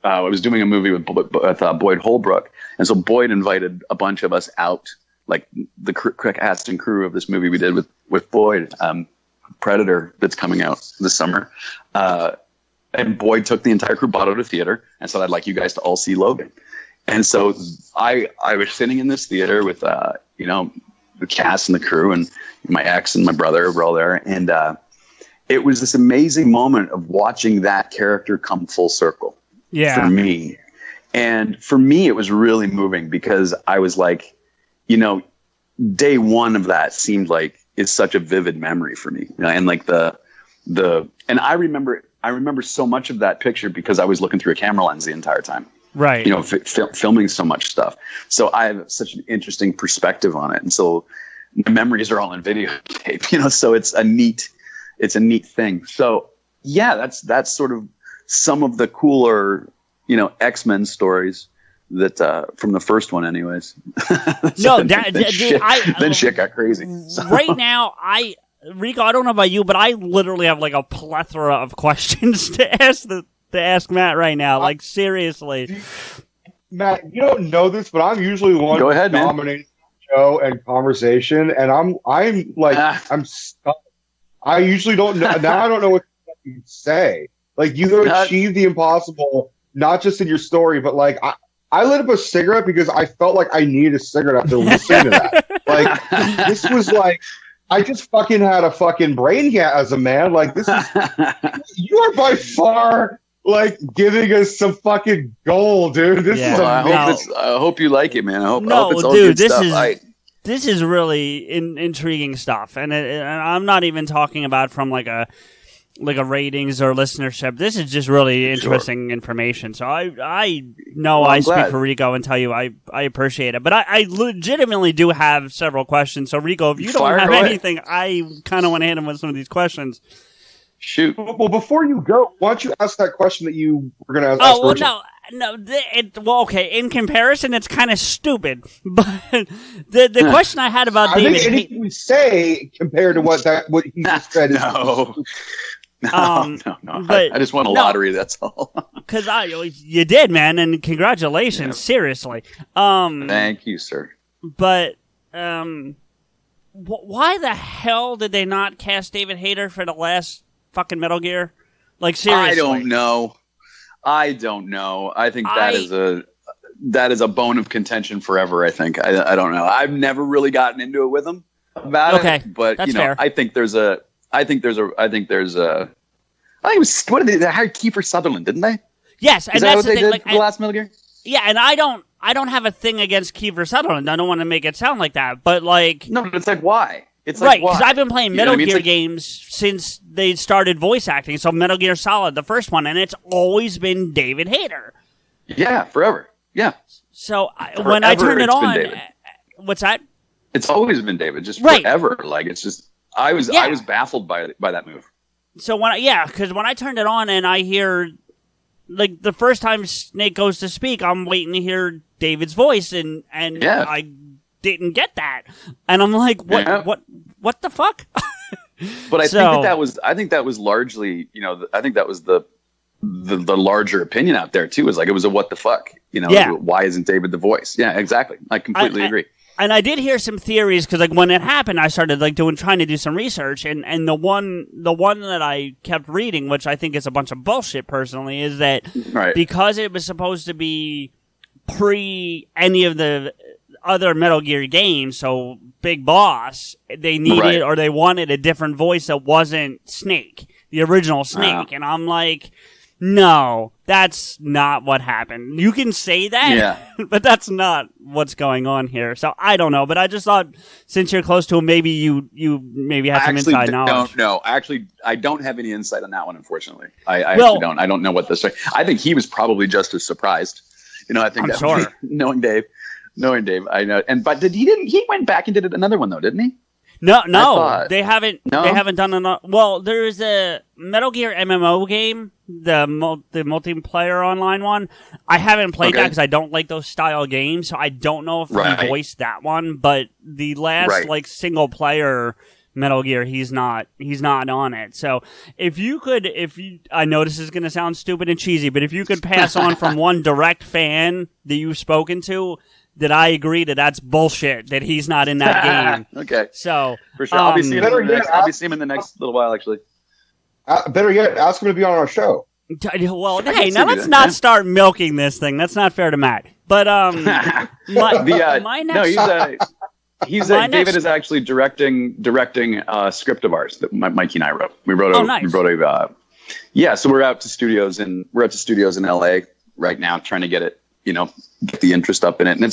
I was doing a movie with Boyd Holbrook, and so Boyd invited a bunch of us out, like the cast and crew of this movie we did with Boyd, Predator, that's coming out this summer. And Boyd took the entire crew, brought out a theater, and said, I'd like you guys to all see Logan. And so I was sitting in this theater with, the cast and the crew, and my ex and my brother were all there. And it was this amazing moment of watching that character come full circle for me. And for me, it was really moving because I was like, day one of that seemed like it's such a vivid memory for me. And like and I remember so much of that picture because I was looking through a camera lens the entire time. Right. Filming so much stuff. So I have such an interesting perspective on it. And so my memories are all in videotape, so it's a neat thing. So yeah, that's sort of some of the cooler, X-Men stories that, from the first one anyways. Then shit got crazy. Right now, Rico, I don't know about you, but I literally have like a plethora of questions to ask Matt right now. Like, seriously. Matt, you don't know this, but I'm usually the one Go ahead, dominating the show and conversation, and I'm stuck. I usually don't know. Now I don't know what to say. Like, you have achieved the impossible, not just in your story, but like, I lit up a cigarette because I felt like I needed a cigarette after listening to that. Like, this was like, I just fucking had a fucking brain cat as a man. Like, this is, you are by far, like, giving us some fucking gold, dude. This is amazing. I hope you like it, man. I hope it's all dude, good stuff. This is really intriguing stuff. And I'm not even talking about from like a ratings or listenership. This is just really interesting information. So I know I speak for Rico and tell you I appreciate it. But I legitimately do have several questions. So Rico, if you don't have anything, I kind of want to hit him with some of these questions. Shoot. Well, before you go, why don't you ask that question that you were going to ask? Oh, well, no. Okay. In comparison, it's kind of stupid. But the question I had about David, I think anything we say compared to what he just said is No. But, I just won a lottery. That's all. Because you did, man, and congratulations. Seriously. Thank you, sir. But why the hell did they not cast David Hayter for the last fucking Metal Gear? Like, seriously, I don't know. I think that is a bone of contention forever. I think. I don't know. I've never really gotten into it with them about it. But that's fair. I think it was, what did they hired Kiefer Sutherland, didn't they? Yes, and that's the thing. Like, the last Metal Gear? Yeah, and I don't have a thing against Kiefer Sutherland. I don't want to make it sound like that, but like, no, but it's like, why? It's right, like, because I've been playing Metal Gear games since they started voice acting. So Metal Gear Solid, the first one, and it's always been David Hayter. Yeah, forever. Yeah. So when I turned it on, what's that? It's always been David, just forever. Like, it's just, I was baffled by that move. So because when I turned it on and I hear, like, the first time Snake goes to speak, I'm waiting to hear David's voice, and I didn't get that, and I'm like, what the fuck? But I think that was largely, I think that was the larger opinion out there too. Is like, it was a what the fuck, why isn't David the voice? Yeah, exactly. I completely agree. And I did hear some theories because, like, when it happened, I started trying to do some research, and the one that I kept reading, which I think is a bunch of bullshit personally, is that because it was supposed to be pre any of the other Metal Gear games, so Big Boss, they needed or they wanted a different voice that wasn't Snake, the original Snake, and I'm like, no, that's not what happened. You can say that, but that's not what's going on here. So I don't know, but I just thought, since you're close to him, maybe you maybe had some inside knowledge. No, actually, I don't have any insight on that one, unfortunately. I actually don't. I don't know what this. I think he was probably just as surprised. I think I'm sure. knowing Dave, I know. But he went back and did another one though, didn't he? No, they haven't. No? They haven't done enough. Well, there is a Metal Gear MMO game, the multiplayer online one. I haven't played that because I don't like those style games, so I don't know if he voiced that one. But the last single player Metal Gear, he's not on it. So I know this is going to sound stupid and cheesy, but if you could pass on from one direct fan that you've spoken to, that I agree that's bullshit, that he's not in that game. Okay. So, for sure. I'll be seeing him in the next little while, actually. Better yet, ask him to be on our show. Well, hey, now let's not start milking this thing. That's not fair to Matt. But my next... David is actually directing a script of ours that Mikey and I wrote. We wrote so we're out to studios in LA right now trying to get the interest up in it. And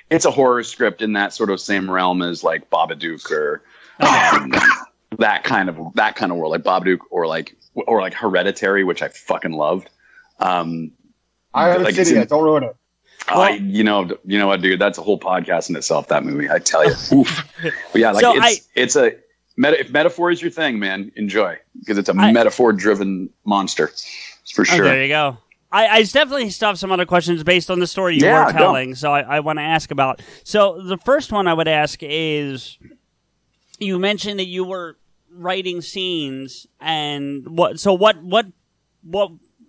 it's a horror script in that sort of same realm as like Babadook or that kind of world, like Babadook or like Hereditary, which I fucking loved. I haven't seen it yet. Don't ruin it. Well, you know what, dude? That's a whole podcast in itself. That movie, I tell you. Oof. But yeah, if metaphor is your thing, man, enjoy because it's a metaphor-driven monster for sure. There you go. I definitely still have some other questions based on the story you were telling, so I want to ask about. So the first one I would ask is, you mentioned that you were writing scenes, and what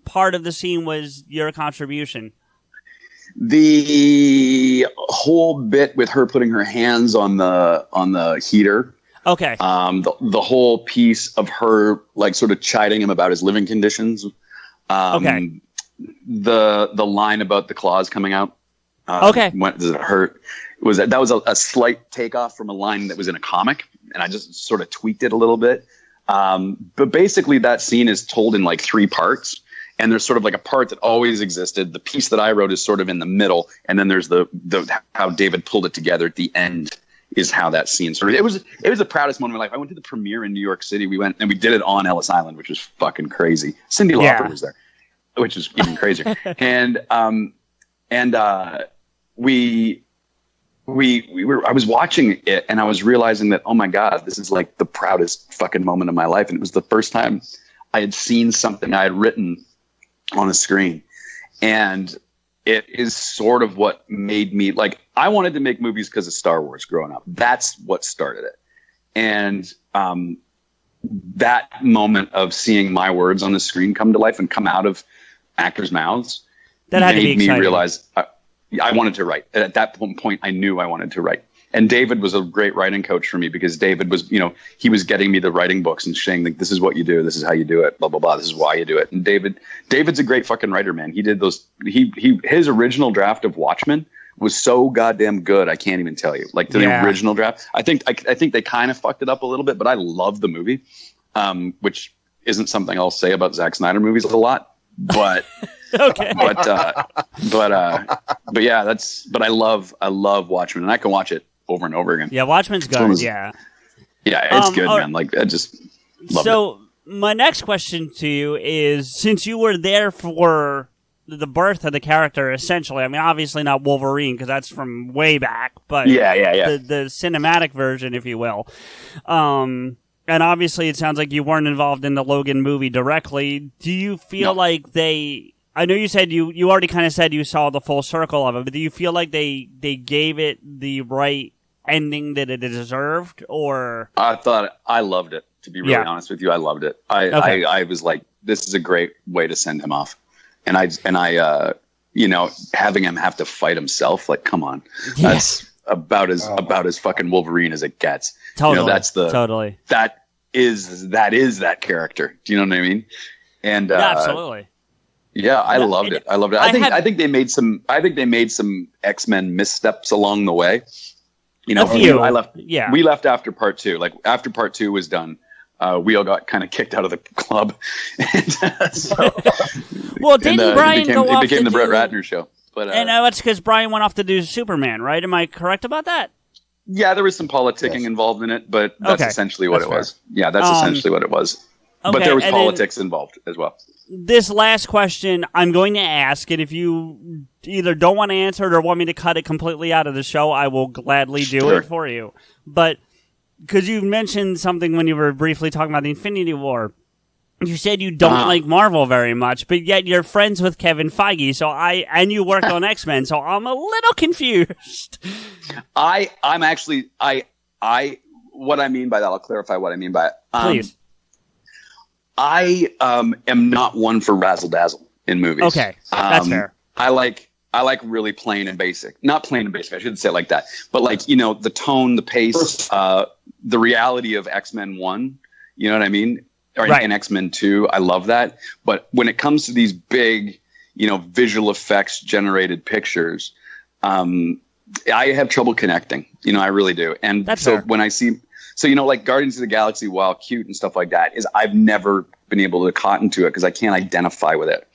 part of the scene was your contribution? The whole bit with her putting her hands on the heater. Okay. The whole piece of her like sort of chiding him about his living conditions. Okay. The line about the claws coming out. Okay. Does it hurt? That was a slight takeoff from a line that was in a comic, and I just sort of tweaked it a little bit. But basically, that scene is told in like 3 parts. And there's sort of like a part that always existed. The piece that I wrote is sort of in the middle, and then there's the how David pulled it together at the end is how that scene sort of. It was the proudest moment of my life. I went to the premiere in New York City. We went and we did it on Ellis Island, which was fucking crazy. Cyndi Lauper was there, which is even crazier. and I was watching it, and I was realizing that, oh my God, this is like the proudest fucking moment of my life, and it was the first time I had seen something I had written on a screen. And it is sort of what made me like, I wanted to make movies because of Star Wars growing up. That's what started it. And that moment of seeing my words on the screen come to life and come out of actors' mouths that had made me realize I wanted to write. At that point, I knew I wanted to write. And David was a great writing coach for me because David was, he was getting me the writing books and saying, like, this is what you do. This is how you do it. Blah, blah, blah. This is why you do it. And David's a great fucking writer, man. He did those. His original draft of Watchmen was so goddamn good. I can't even tell you. Like the original draft. I think they kind of fucked it up a little bit, but I love the movie, which isn't something I'll say about Zack Snyder movies a lot. But okay. But yeah, but I love Watchmen, and I can watch it over and over again. Yeah, Watchmen's good. Yeah, it's good, man. Like I just love it. So my next question to you is, since you were there for the birth of the character, essentially, I mean, obviously not Wolverine because that's from way back, but the cinematic version, if you will. And obviously, it sounds like you weren't involved in the Logan movie directly. Do you feel like I know you said you already kind of said you saw the full circle of it, but do you feel like they gave it the right ending that it deserved, or? I loved it, to be really honest with you. I loved it. I was like, this is a great way to send him off. And I having him have to fight himself, like, come on. Yeah. That's about as fucking Wolverine as it gets. Totally. That is that character. Do you know what I mean? And absolutely. Yeah, I loved it. I think they made some X-Men missteps along the way. We left after part 2. Like after part 2 was done, we all got kind of kicked out of the club. Well, didn't Brian go off? It became the Brett Ratner show. But and that's because Brian went off to do Superman, right? Am I correct about that? Yeah, there was some politicking involved in it, but that's essentially what it was. Yeah, that's essentially what it was. Okay, but there was politics involved as well. This last question I'm going to ask, and if you either don't want to answer it or want me to cut it completely out of the show, I will gladly do it for you. But because you mentioned something when you were briefly talking about the Infinity War, you said you don't like Marvel very much, but yet you're friends with Kevin Feige. So and you worked on X-Men, so I'm a little confused. I'm actually what I mean by that. I'll clarify what I mean by it. Please. I am not one for razzle dazzle in movies. Okay, that's fair. I like really plain and basic. Not plain and basic. I shouldn't say it like that. But like, the tone, the pace, the reality of X-Men 1. You know what I mean? or in X-Men 2. I love that. But when it comes to these big, visual effects generated pictures, I have trouble connecting. I really do. And That's so fair. when I see, like Guardians of the Galaxy, while cute and stuff like that, is I've never been able to cotton to it because I can't identify with it.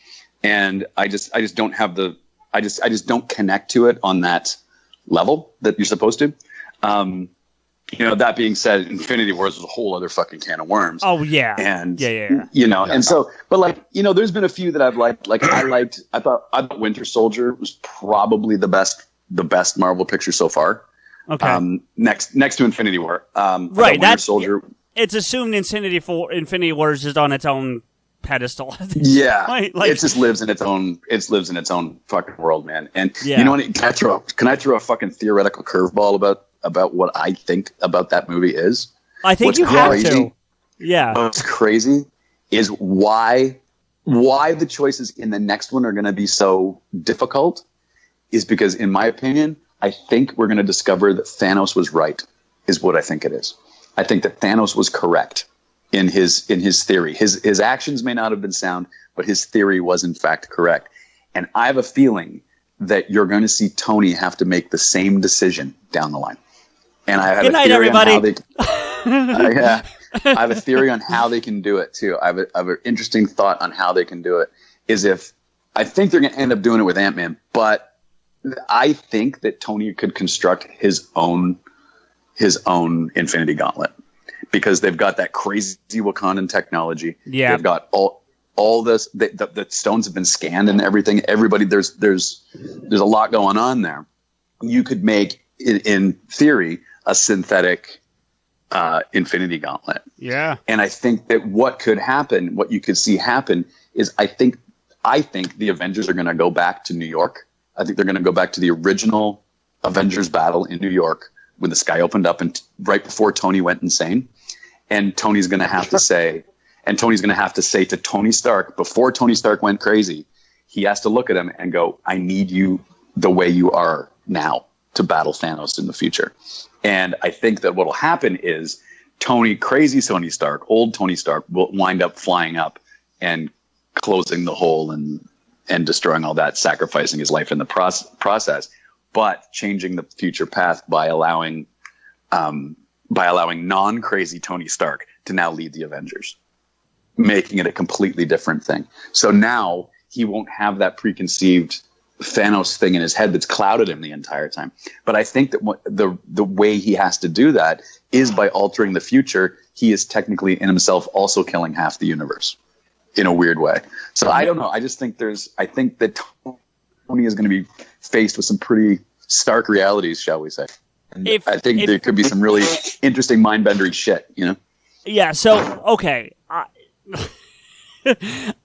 And I just don't have I just don't connect to it on that level that you're supposed to. That being said, Infinity Wars was a whole other fucking can of worms. Oh yeah. And yeah. And so, but there's been a few that I've liked. I thought Winter Soldier was probably the best Marvel picture so far. Okay. Next to Infinity War. Right. Winter Soldier. It's assumed Infinity Wars is on its own pedestal. Yeah. Like, it just lives in its own. It lives in its own fucking world, man. And Yeah. you know what? Can I throw a fucking theoretical curveball about what I think about that movie is? I think What's you have crazy, to. Yeah. What's crazy is why the choices in the next one are going to be so difficult is because, in my opinion, I think we're going to discover that Thanos was right, is what I think it is. I think that Thanos was correct in his theory. His actions may not have been sound, but his theory was in fact correct. And I have a feeling that you're going to see Tony have to make the same decision down the line. And I have Good night, everybody. I have a theory on how they can do it too. I have an interesting thought on how they can do it. I think they're going to end up doing it with Ant-Man, but I think that Tony could construct his own Infinity Gauntlet because they've got that crazy Wakandan technology. Yeah, they've got all this. The stones have been scanned and everything. Everybody, there's a lot going on there. You could make, in theory, a synthetic Infinity Gauntlet. Yeah, and I think that what you could see happen is I think the Avengers are going to go back to New York. I think they're going to go back to the original Avengers battle in New York when the sky opened up and right before Tony went insane. And Tony's going to have to say to Tony Stark, before Tony Stark went crazy, he has to look at him and go, I need you the way you are now to battle Thanos in the future. And I think that what will happen is crazy Tony Stark, old Tony Stark, will wind up flying up and closing the hole and destroying all that, sacrificing his life in the process, but changing the future path by allowing non-crazy Tony Stark to now lead the Avengers, making it a completely different thing. So now he won't have that preconceived Thanos thing in his head that's clouded him the entire time. But I think that the way he has to do that is by altering the future. He is technically in himself also killing half the universe in a weird way. So I don't know. I just think that Tony is going to be faced with some pretty stark realities, shall we say. And I think there could be some really interesting mind-bending shit, Yeah, so, okay.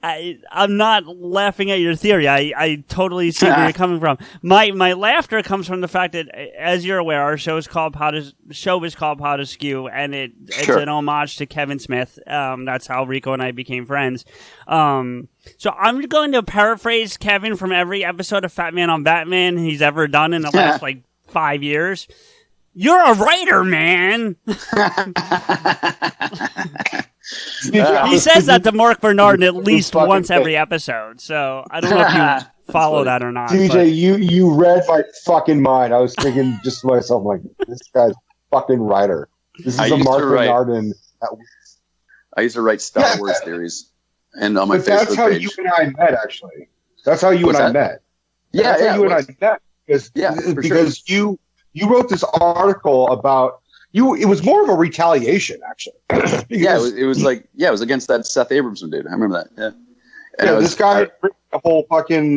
I'm not laughing at your theory. I totally see where you're coming from. My laughter comes from the fact that, as you're aware, our show is called PodAskew, and it's Sure. an homage to Kevin Smith. That's how Rico and I became friends. So I'm going to paraphrase Kevin from every episode of Fat Man on Batman he's ever done in the last 5 years. You're a writer, man. He says that to Mark Bernard at least once every episode, so I don't know if you follow that or not. DJ, you read my fucking mind. I was thinking just to myself, like, this guy's a fucking writer. This is a Mark Bernard. I used to write Star Wars theories, and on my Facebook that's how page. you and I met, actually. That's how you and I met. Yeah, that's how you and I met because you wrote this article about. It was more of a retaliation, actually. It was against that Seth Abramson dude. I remember that. Yeah. This guy the whole fucking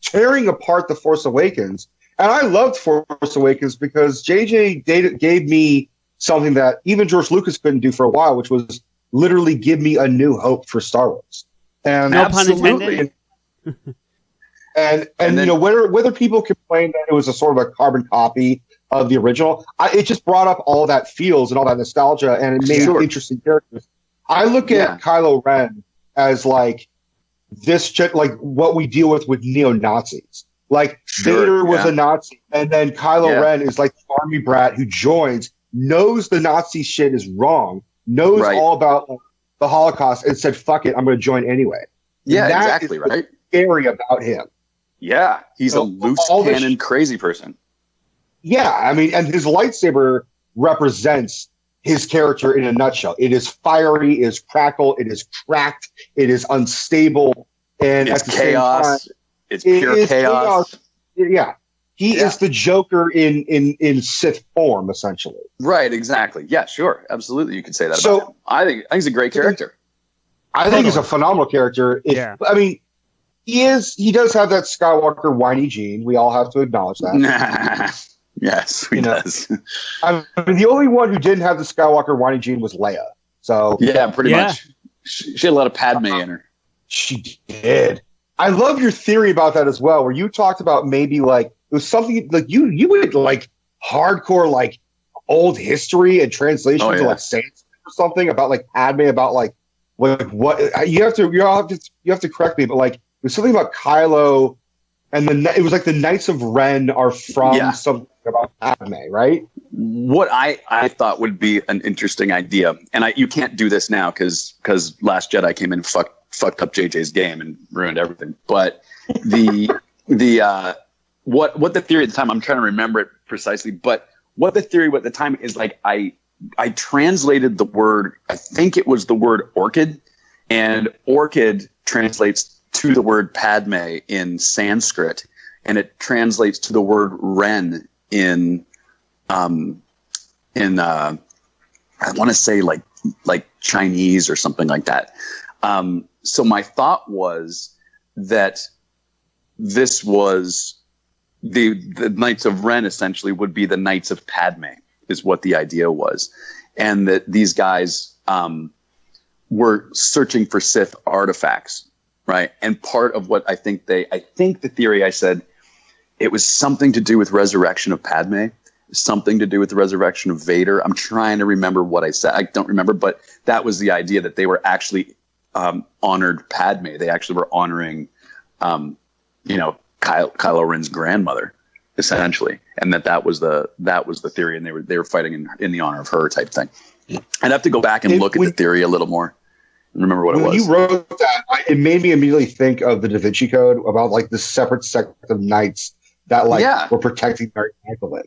tearing apart the Force Awakens, and I loved Force Awakens because JJ gave me something that even George Lucas couldn't do for a while, which was literally give me a new hope for Star Wars. And no pun intended. And then, whether people complain that it was a sort of a carbon copy of the original, it just brought up all that feels and all that nostalgia, and it made interesting characters. I look at Kylo Ren as what we deal with neo-Nazis. Vader was a Nazi, and then Kylo Ren is like the army brat who joins, knows the Nazi shit is wrong, knows all about the Holocaust and said, "Fuck it, I'm going to join anyway." Yeah, That exactly, is what's right? scary about him. Yeah, he's So a loose all this cannon crazy person. Yeah, I mean, and his lightsaber represents his character in a nutshell. It is fiery, it is crackle, it is cracked, it is unstable, and It's at the chaos. same time, It's pure chaos. Yeah, he is the Joker in Sith form, essentially. Right, exactly. Yeah, sure, absolutely. You could say that about him. I think he's a great character. I think he's a phenomenal character. I mean, he does have that Skywalker whiny gene. We all have to acknowledge that. Yes, he does. I mean, the only one who didn't have the Skywalker whiny gene was Leia. So yeah, pretty much. She had a lot of Padme in her. She did. I love your theory about that as well, where you talked about maybe like it was something like you would like hardcore like old history and translation to like Sanskrit or something about like Padme, about like what you have to correct me, but like there's something about Kylo, and it was like the Knights of Ren are from something about Padme, right? What I thought would be an interesting idea, and you can't do this now because Last Jedi came in and fucked up JJ's game and ruined everything. But what the theory at the time, I'm trying to remember it precisely, but what the theory at the time is like I translated the word, I think it was the word orchid, and orchid translates to the word Padme in Sanskrit, and it translates to the word Ren in I want to say like Chinese or something like that. So my thought was that this was the Knights of Ren essentially would be the Knights of Padme, is what the idea was, and that these guys were searching for Sith artifacts, right? And part of what I think the theory I said, it was something to do with resurrection of Padme, something to do with the resurrection of Vader. I'm trying to remember what I said. I don't remember, but that was the idea, that they were actually honored Padme. They actually were honoring, Kylo Ren's grandmother, essentially, and that was the theory, and they were fighting in the honor of her, type thing. I'd have to go back and look at the theory a little more and remember what it was. When you wrote that, it made me immediately think of the Da Vinci Code, about like the separate sect of knights that were protecting Mary Magdalene.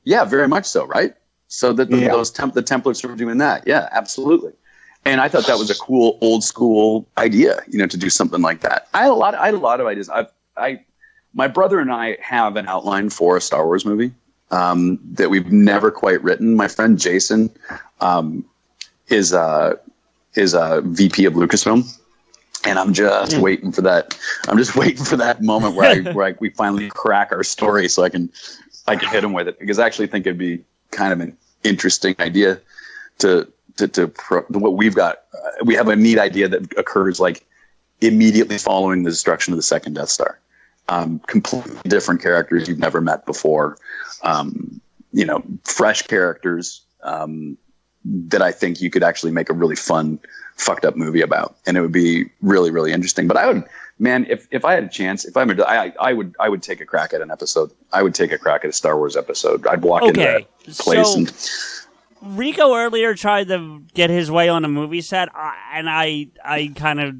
Yeah, very much so, right? So that the Templars were doing that. Yeah, absolutely. And I thought that was a cool old school idea, to do something like that. I had a lot of ideas. My brother and I have an outline for a Star Wars movie that we've never quite written. My friend Jason is a VP of Lucasfilm, and I'm just waiting for that. I'm just waiting for that moment where we finally crack our story, so I can hit him with it, because I actually think it'd be kind of an interesting idea to what we've got. We have a neat idea that occurs like immediately following the destruction of the second Death Star. Completely different characters you've never met before. Fresh characters that I think you could actually make a really fun, fucked up movie about, and it would be really, really interesting. But I would, man, if I had a chance, I would take a crack at an episode. I would take a crack at a Star Wars episode. I'd walk into that place and. Rico earlier tried to get his way on a movie set, and I kind of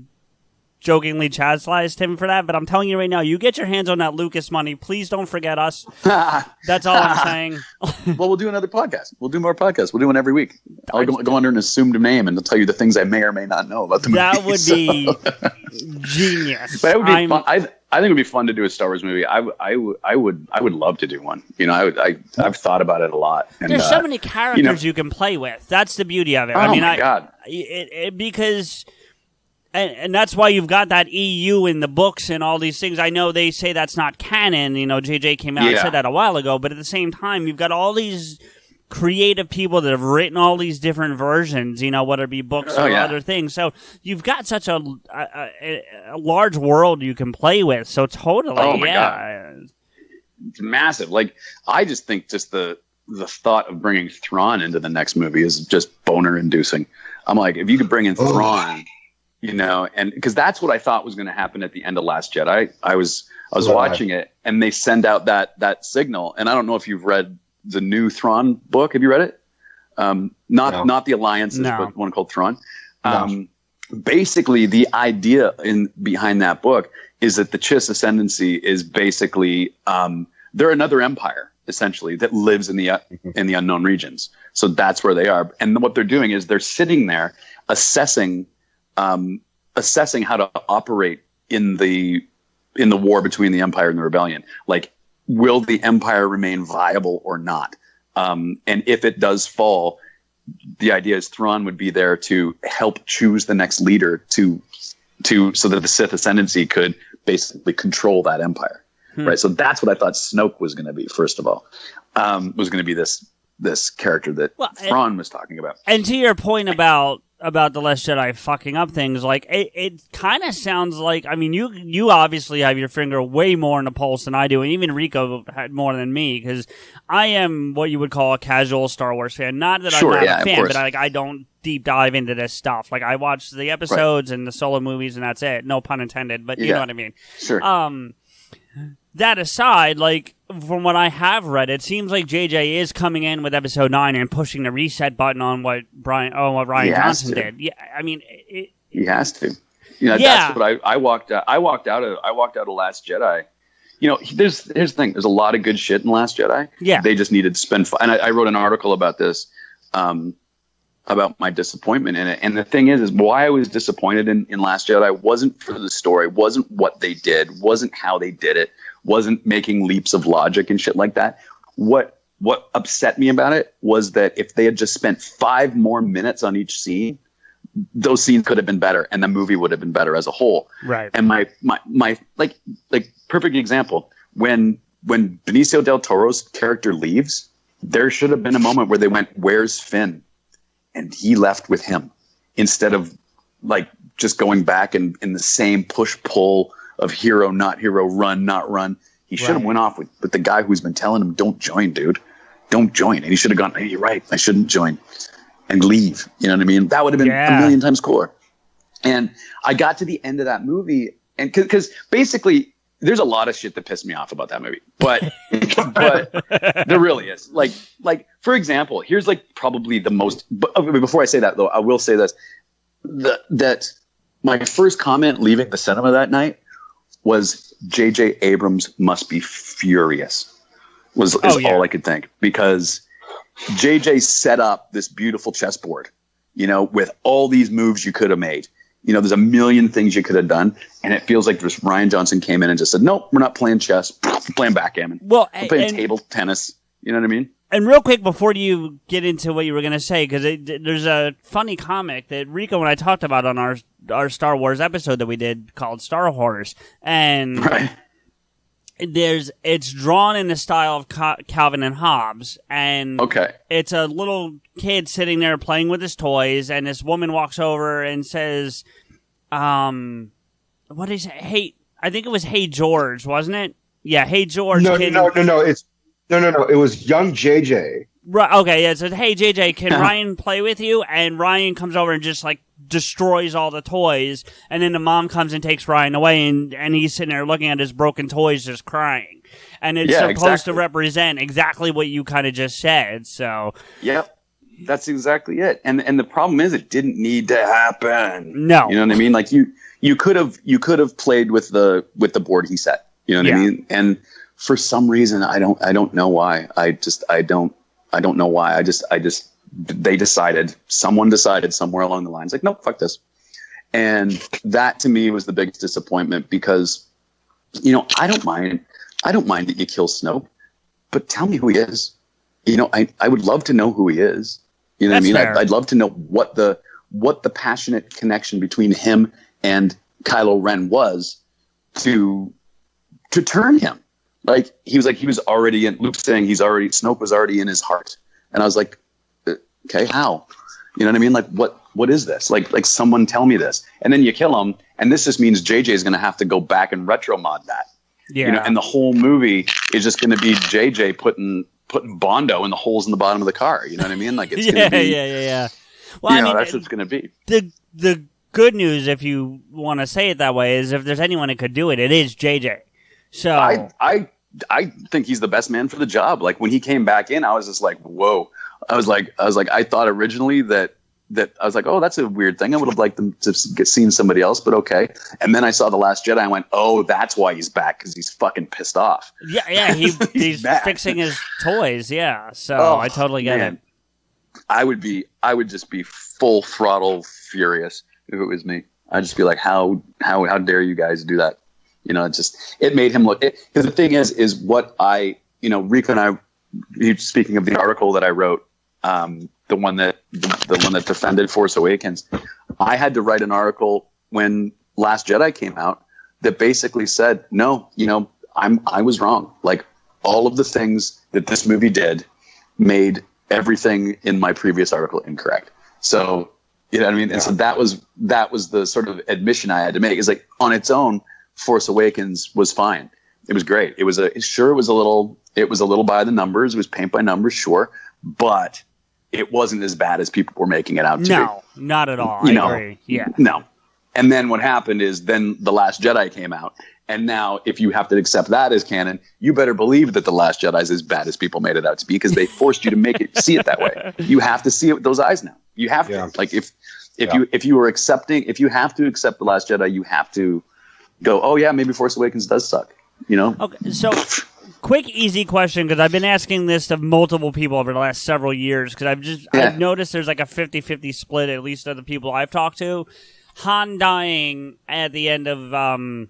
jokingly chastised him for that, but I'm telling you right now, you get your hands on that Lucas money, please don't forget us. That's all I'm saying. Well, we'll do another podcast. We'll do more podcasts. We'll do one every week. I'll go under an assumed name and I'll tell you the things I may or may not know about the movie. That would be genius. But it would be fun. I think it would be fun to do a Star Wars movie. I would love to do one. I've thought about it a lot. And, there's so many characters you can play with. That's the beauty of it. Oh my God. Because. And that's why you've got that EU in the books and all these things. I know they say that's not canon. JJ came out and said that a while ago. But at the same time, you've got all these creative people that have written all these different versions, whether it be books or other things. So you've got such a large world you can play with. So totally, oh my God. It's massive. Like, I just think just the thought of bringing Thrawn into the next movie is just boner-inducing. I'm like, if you could bring in Thrawn... and because that's what I thought was going to happen at the end of Last Jedi. I was watching it, and they send out that signal. And I don't know if you've read the new Thrawn book. Have you read it? Not the Alliances, but one called Thrawn. Basically, the idea behind that book is that the Chiss ascendancy is basically they're another empire essentially that lives in the unknown regions. So that's where they are, and what they're doing is they're sitting there assessing how to operate in the war between the Empire and the Rebellion. Like, will the Empire remain viable or not? And if it does fall, the idea is Thrawn would be there to help choose the next leader so that the Sith ascendancy could basically control that empire. Right. So that's what I thought Snoke was going to be. First of all, was going to be this character that Thrawn was talking about. And to your point about the Last Jedi fucking up things, like it kind of sounds like, I mean, you obviously have your finger way more on the pulse than I do, and even Rico had more than me, because I am what you would call a casual Star Wars fan. Not that I'm not a fan, but I don't deep dive into this stuff. Like, I watch the episodes and the solo movies, and that's it. No pun intended, but you know what I mean. Sure. That aside, like, from what I have read, it seems like JJ is coming in with episode 9 and pushing the reset button on what Rian Johnson did. Yeah, I mean, he has to. You know, that's what I walked out of Last Jedi. You know, here's the thing. There's a lot of good shit in Last Jedi. Yeah. They just needed to spend and I wrote an article about this, about my disappointment in it. And the thing is why I was disappointed in Last Jedi wasn't for the story, wasn't what they did, wasn't how they did it, wasn't making leaps of logic and shit like that. What upset me about it was that if they had just spent 5 more minutes on each scene, those scenes could have been better, and the movie would have been better as a whole. Right. And my like perfect example, when Benicio del Toro's character leaves, there should have been a moment where they went, "Where's Finn?" And he left with him, instead of like just going back in the same push-pull of hero, not hero, run, not run. He should have went off with the guy who's been telling him, "Don't join, dude. Don't join." And he should have gone, "Hey, you're right. I shouldn't join," and leave. You know what I mean? That would have been a million times cooler. And I got to the end of that movie, and because basically there's a lot of shit that pissed me off about that movie, but there really is. Like for example, here's like probably the most. But before I say that though, I will say this: that my first comment leaving the cinema that night was J.J. Abrams must be furious. Is all I could think, because J.J. set up this beautiful chessboard, you know, with all these moves you could have made. You know, there's a million things you could have done, and it feels like this Rian Johnson came in and just said, "Nope, we're not playing chess. We're playing backgammon. We're playing table tennis." You know what I mean? And real quick, before you get into what you were going to say, because there's a funny comic that Rico and I talked about on our Star Wars episode that we did called Star Wars, and it's drawn in the style of Calvin and Hobbes, and it's a little kid sitting there playing with his toys, and this woman walks over and says, what is it? Hey, I think it was "Hey George," wasn't it? Yeah, "Hey George." No. It was young JJ. Right. Okay. Yeah. It says, "Hey JJ, can Ryan play with you?" And Ryan comes over and just like destroys all the toys. And then the mom comes and takes Ryan away, and he's sitting there looking at his broken toys, just crying. And it's supposed to represent exactly what you kind of just said. So. Yep. That's exactly it. And the problem is, it didn't need to happen. No. You know what I mean? Like you could have played with the board he set. You know what I mean? And for some reason, I don't know why. I don't know why. Someone decided somewhere along the lines, like, "Nope, fuck this." And that to me was the biggest disappointment, because, you know, I don't mind that you kill Snoke, but tell me who he is. You know, I would love to know who he is. You know what I mean? I'd love to know what the passionate connection between him and Kylo Ren was to turn him. Like, he was already in, Luke's saying Snoke was already in his heart. And I was like, okay, how? You know what I mean? Like, what is this? Like someone tell me this. And then you kill him, and this just means JJ is going to have to go back and retro mod that. Yeah. You know, and the whole movie is just going to be JJ putting Bondo in the holes in the bottom of the car. You know what I mean? Like, it's going to be. Yeah. Well, I mean, that's what it's going to be. The good news, if you want to say it that way, is if there's anyone that could do it, it is JJ. So I think he's the best man for the job. Like, when he came back in, I was just like, whoa. I was like, I thought originally that that I was like, oh, that's a weird thing. I would have liked them to seen somebody else, but okay. And then I saw The Last Jedi. I went, oh, that's why he's back, because he's fucking pissed off. Yeah, he's fixing his toys. Yeah, so I totally get it. I would just be full throttle furious if it was me. I'd just be like, how dare you guys do that? You know, it made him look. Because the thing is what Rico and I, speaking of the article that I wrote. The one that defended Force Awakens, I had to write an article when Last Jedi came out that basically said, no, I was wrong. Like, all of the things that this movie did made everything in my previous article incorrect. So, you know what I mean? Yeah. And so that was the sort of admission I had to make. Is like, on its own, Force Awakens was fine. It was great. It was a little by the numbers. It was paint by numbers, sure, but it wasn't as bad as people were making it out to be. No, not at all. I agree. Yeah. No. And then what happened is then The Last Jedi came out. And now if you have to accept that as canon, you better believe that The Last Jedi is as bad as people made it out to be, because they forced you to make it see it that way. You have to see it with those eyes now. You have to. Like if you have to accept The Last Jedi, you have to go, oh yeah, maybe Force Awakens does suck. Okay, so quick, easy question, because I've been asking this to multiple people over the last several years, because I've noticed there's like a 50-50 split, at least of the people I've talked to. Han dying at the end of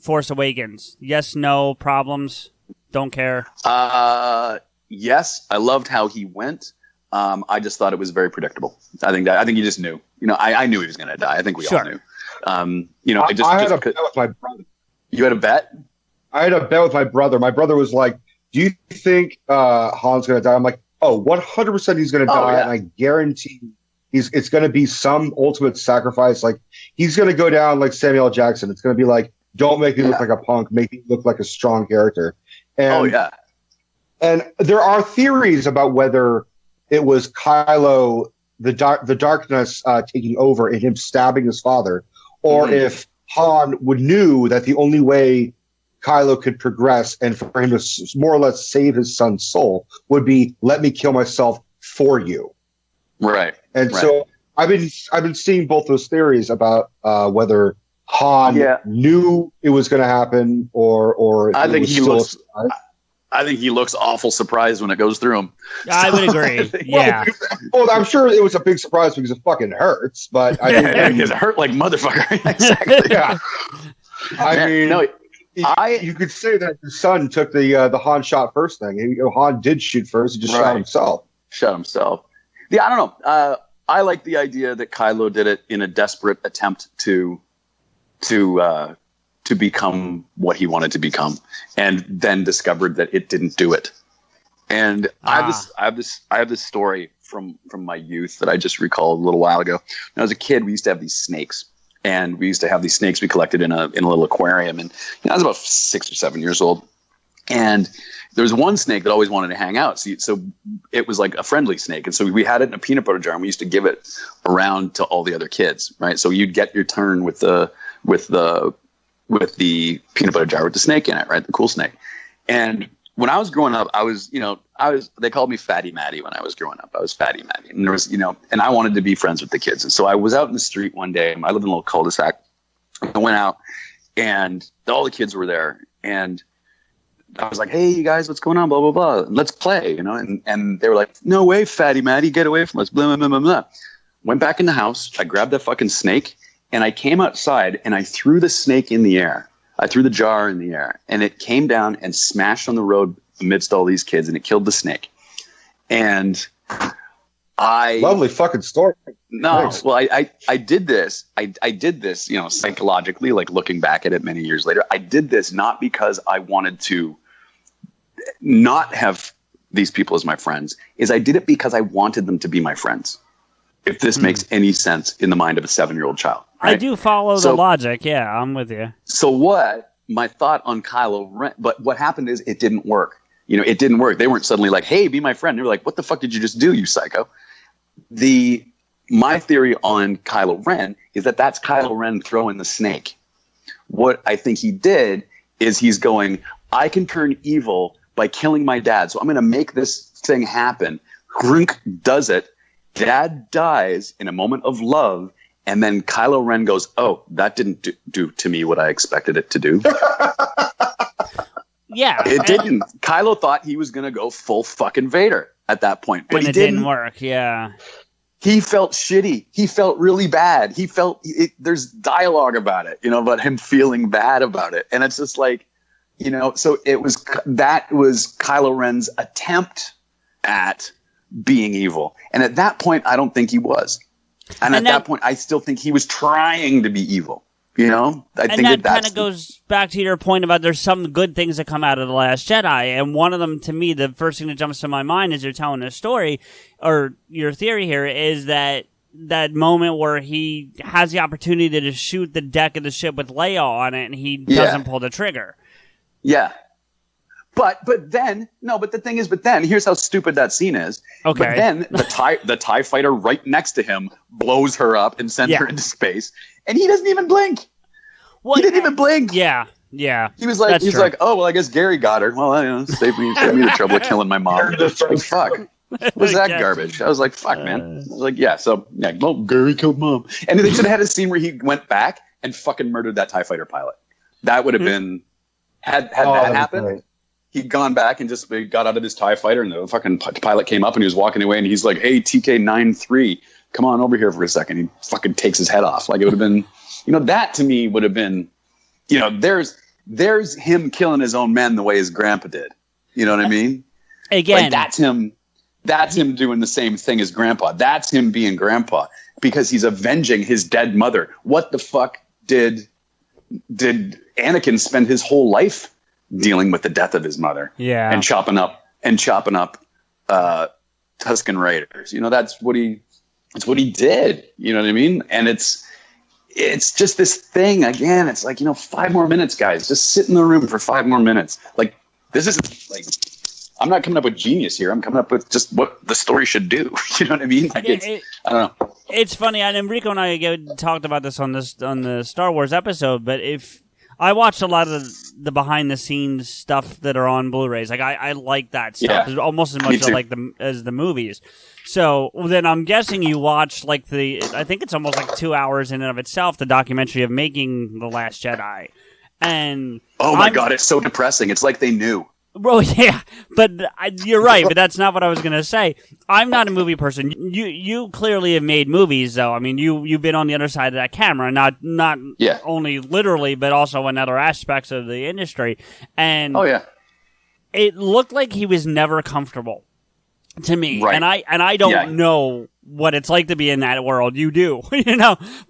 Force Awakens. Yes, no, problems, don't care. Yes, I loved how he went. I just thought it was very predictable. I think he just knew. I knew he was going to die. I think we all knew. I had a bet with my brother. You had a bet? I had a bet with my brother. My brother was like, do you think Han's going to die? I'm like, oh, 100% he's going to die. Yeah. And I guarantee it's going to be some ultimate sacrifice. Like, he's going to go down like Samuel L. Jackson. It's going to be like, don't make me look like a punk. Make me look like a strong character. And, and there are theories about whether it was Kylo, the darkness taking over and him stabbing his father, or if Han knew that the only way Kylo could progress and for him to more or less save his son's soul would be, let me kill myself for you. Right. And so I've been seeing both those theories about whether Han knew it was going to happen or I think he looks awful surprised when it goes through him. I would agree. Well, I'm sure it was a big surprise because it fucking hurts, but I think it hurt like motherfucker. Exactly. Yeah. I mean, you could say that the son took the Han shot first thing. Han did shoot first. He just shot himself. Yeah, I don't know. I like the idea that Kylo did it in a desperate attempt to become what he wanted to become, and then discovered that it didn't do it. And I have this story from my youth that I just recalled a little while ago. When I was a kid, we used to have these snakes. And we used to have these snakes we collected in a little aquarium. And I was about 6 or 7 years old. And there was one snake that always wanted to hang out. So it was like a friendly snake. And so we had it in a peanut butter jar, and we used to give it around to all the other kids, right? So you'd get your turn with the peanut butter jar with the snake in it, right? The cool snake. And when I was growing up, they called me Fatty Matty when I was growing up. I was Fatty Matty. And there was, and I wanted to be friends with the kids. And so I was out in the street one day. I lived in a little cul-de-sac. I went out and all the kids were there. And I was like, hey, you guys, what's going on? Blah, blah, blah. Let's play, And they were like, no way, Fatty Matty, get away from us. Blah, blah, blah, blah, blah. Went back in the house. I grabbed that fucking snake and I came outside and I threw the snake in the air. I threw the jar in the air and it came down and smashed on the road amidst all these kids, and it killed the snake. And lovely fucking story. No, Thanks. Well, I did this. I did this, psychologically, like looking back at it many years later. I did this not because I wanted to not have these people as my friends. I did it because I wanted them to be my friends. If this makes any sense in the mind of a 7-year-old child. Right? I do follow the logic. Yeah, I'm with you. So my thought on Kylo Ren, but what happened is it didn't work. It didn't work. They weren't suddenly like, hey, be my friend. They were like, what the fuck did you just do, you psycho? My theory on Kylo Ren is that's Kylo Ren throwing the snake. What I think he did is he's going, I can turn evil by killing my dad. So I'm going to make this thing happen. Grunk does it. dad dies in a moment of love, and then Kylo Ren goes, "Oh, that didn't do to me what I expected it to do." Yeah, it didn't. Kylo thought he was going to go full fucking Vader at that point, but and he didn't work. Yeah, he felt shitty. He felt really bad. He felt there's dialogue about it, about him feeling bad about it, and it's just like, So that was Kylo Ren's attempt at being evil, and at that point, I don't think he was. And at that point, I still think he was trying to be evil. I think that kind of goes back to your point about there's some good things that come out of The Last Jedi. And one of them, to me, the first thing that jumps to my mind as you're telling a story, or your theory here, is that moment where he has the opportunity to shoot the deck of the ship with Leia on it, and he doesn't pull the trigger. Yeah. But then here's how stupid that scene is. Okay. But then the TIE fighter right next to him blows her up and sends her into space, and he doesn't even blink. He didn't even blink. Yeah. He was like, oh, well, I guess Gary got her. Well, save me the trouble of killing my mom. Fuck. Was that garbage? I was like, fuck, man. I was like, well, Gary killed mom. And they should have had a scene where he went back and fucking murdered that TIE fighter pilot. That would have been, had that happened. Right. He'd gone back and just got out of his TIE fighter, and the fucking pilot came up and he was walking away, and he's like, "Hey, TK-93, come on over here for a second." He fucking takes his head off. Like, it would have been, that to me would have been, there's him killing his own men the way his grandpa did. You know what I mean? Again, like, that's him. That's him doing the same thing as grandpa. That's him being grandpa because he's avenging his dead mother. What the fuck did Anakin spend his whole life dealing with the death of his mother? Yeah. And chopping up Tusken Raiders. That's what he did. You know what I mean? And it's just this thing again. It's like, 5 more minutes, guys. Just sit in the room for 5 more minutes. Like, this isn't like, I'm not coming up with genius here. I'm coming up with just what the story should do. You know what I mean? Like, I don't know. It's funny. And Enrico and I talked about this on the Star Wars episode, but if I watched a lot of the behind the scenes stuff that are on Blu-rays. Like, I like that stuff almost as much as the movies. So then I'm guessing you watched I think it's almost like 2 hours in and of itself, the documentary of making The Last Jedi. And oh my God, it's so depressing. It's like they knew. Bro, yeah, but you're right, but that's not what I was going to say. I'm not a movie person. You clearly have made movies, though. I mean, you've been on the other side of that camera, not only literally, but also in other aspects of the industry. And it looked like he was never comfortable to me. Right. And I don't know what it's like to be in that world. You do,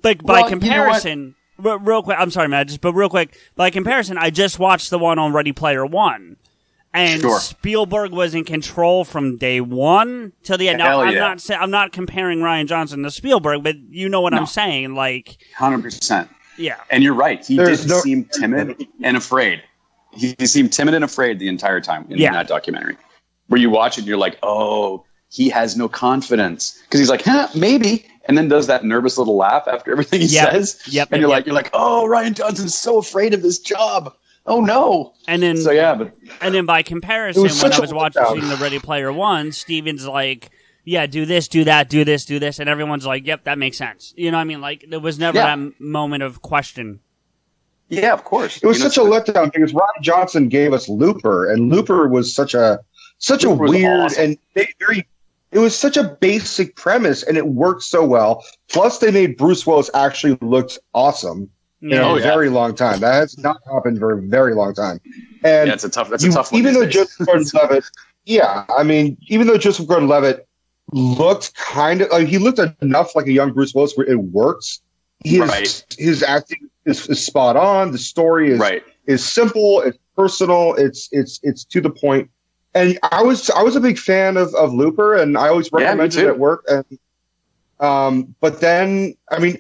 But by comparison, real quick, I'm sorry, Matt, but real quick, by comparison, I just watched the one on Ready Player One. And Spielberg was in control from day one till the end. Now, I'm not comparing Rian Johnson to Spielberg, but you know what I'm saying. Like 100%. Yeah. And you're right. He did seem timid and afraid. He seemed timid and afraid the entire time in that documentary. Where you watch it and you're like, oh, he has no confidence. Because he's like, maybe. And then does that nervous little laugh after everything he says. Yep. And you're like, oh, Rian Johnson's so afraid of this job. Oh no! And then and then by comparison, when I was watching the Ready Player One, Steven's like, "Yeah, do this, do that, do this, do this," and everyone's like, "Yep, that makes sense." You know what I mean? Like, there was never that moment of question. Yeah, of course. It was such a letdown because Rian Johnson gave us Looper, and Looper was such a weird awesome. And very. It was such a basic premise, and it worked so well. Plus, they made Bruce Willis actually look awesome. In a very long time. That has not happened for a very long time. And that's a tough one. Even though Joseph Gordon-Levitt, even though Joseph Gordon-Levitt looked kind of he looked enough like a young Bruce Willis where it works. His acting is spot on. The story is simple. It's personal. It's to the point. And I was a big fan of Looper, and I always recommended it at work. And but then, I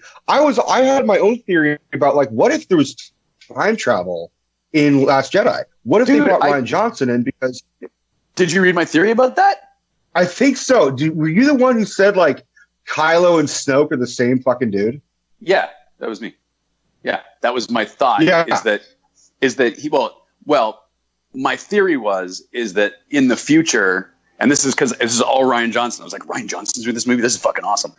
had my own theory about like, what if there was time travel in Last Jedi? What if they brought Rian Johnson in? Because did you read my theory about that? I think so. Were you the one who said like Kylo and Snoke are the same fucking dude? Yeah, that was me. Yeah, that was my thought. Yeah. Is that he? Well, my theory is that in the future And this is because this is all Rian Johnson. I was like, Rian Johnson's doing this movie. This is fucking awesome.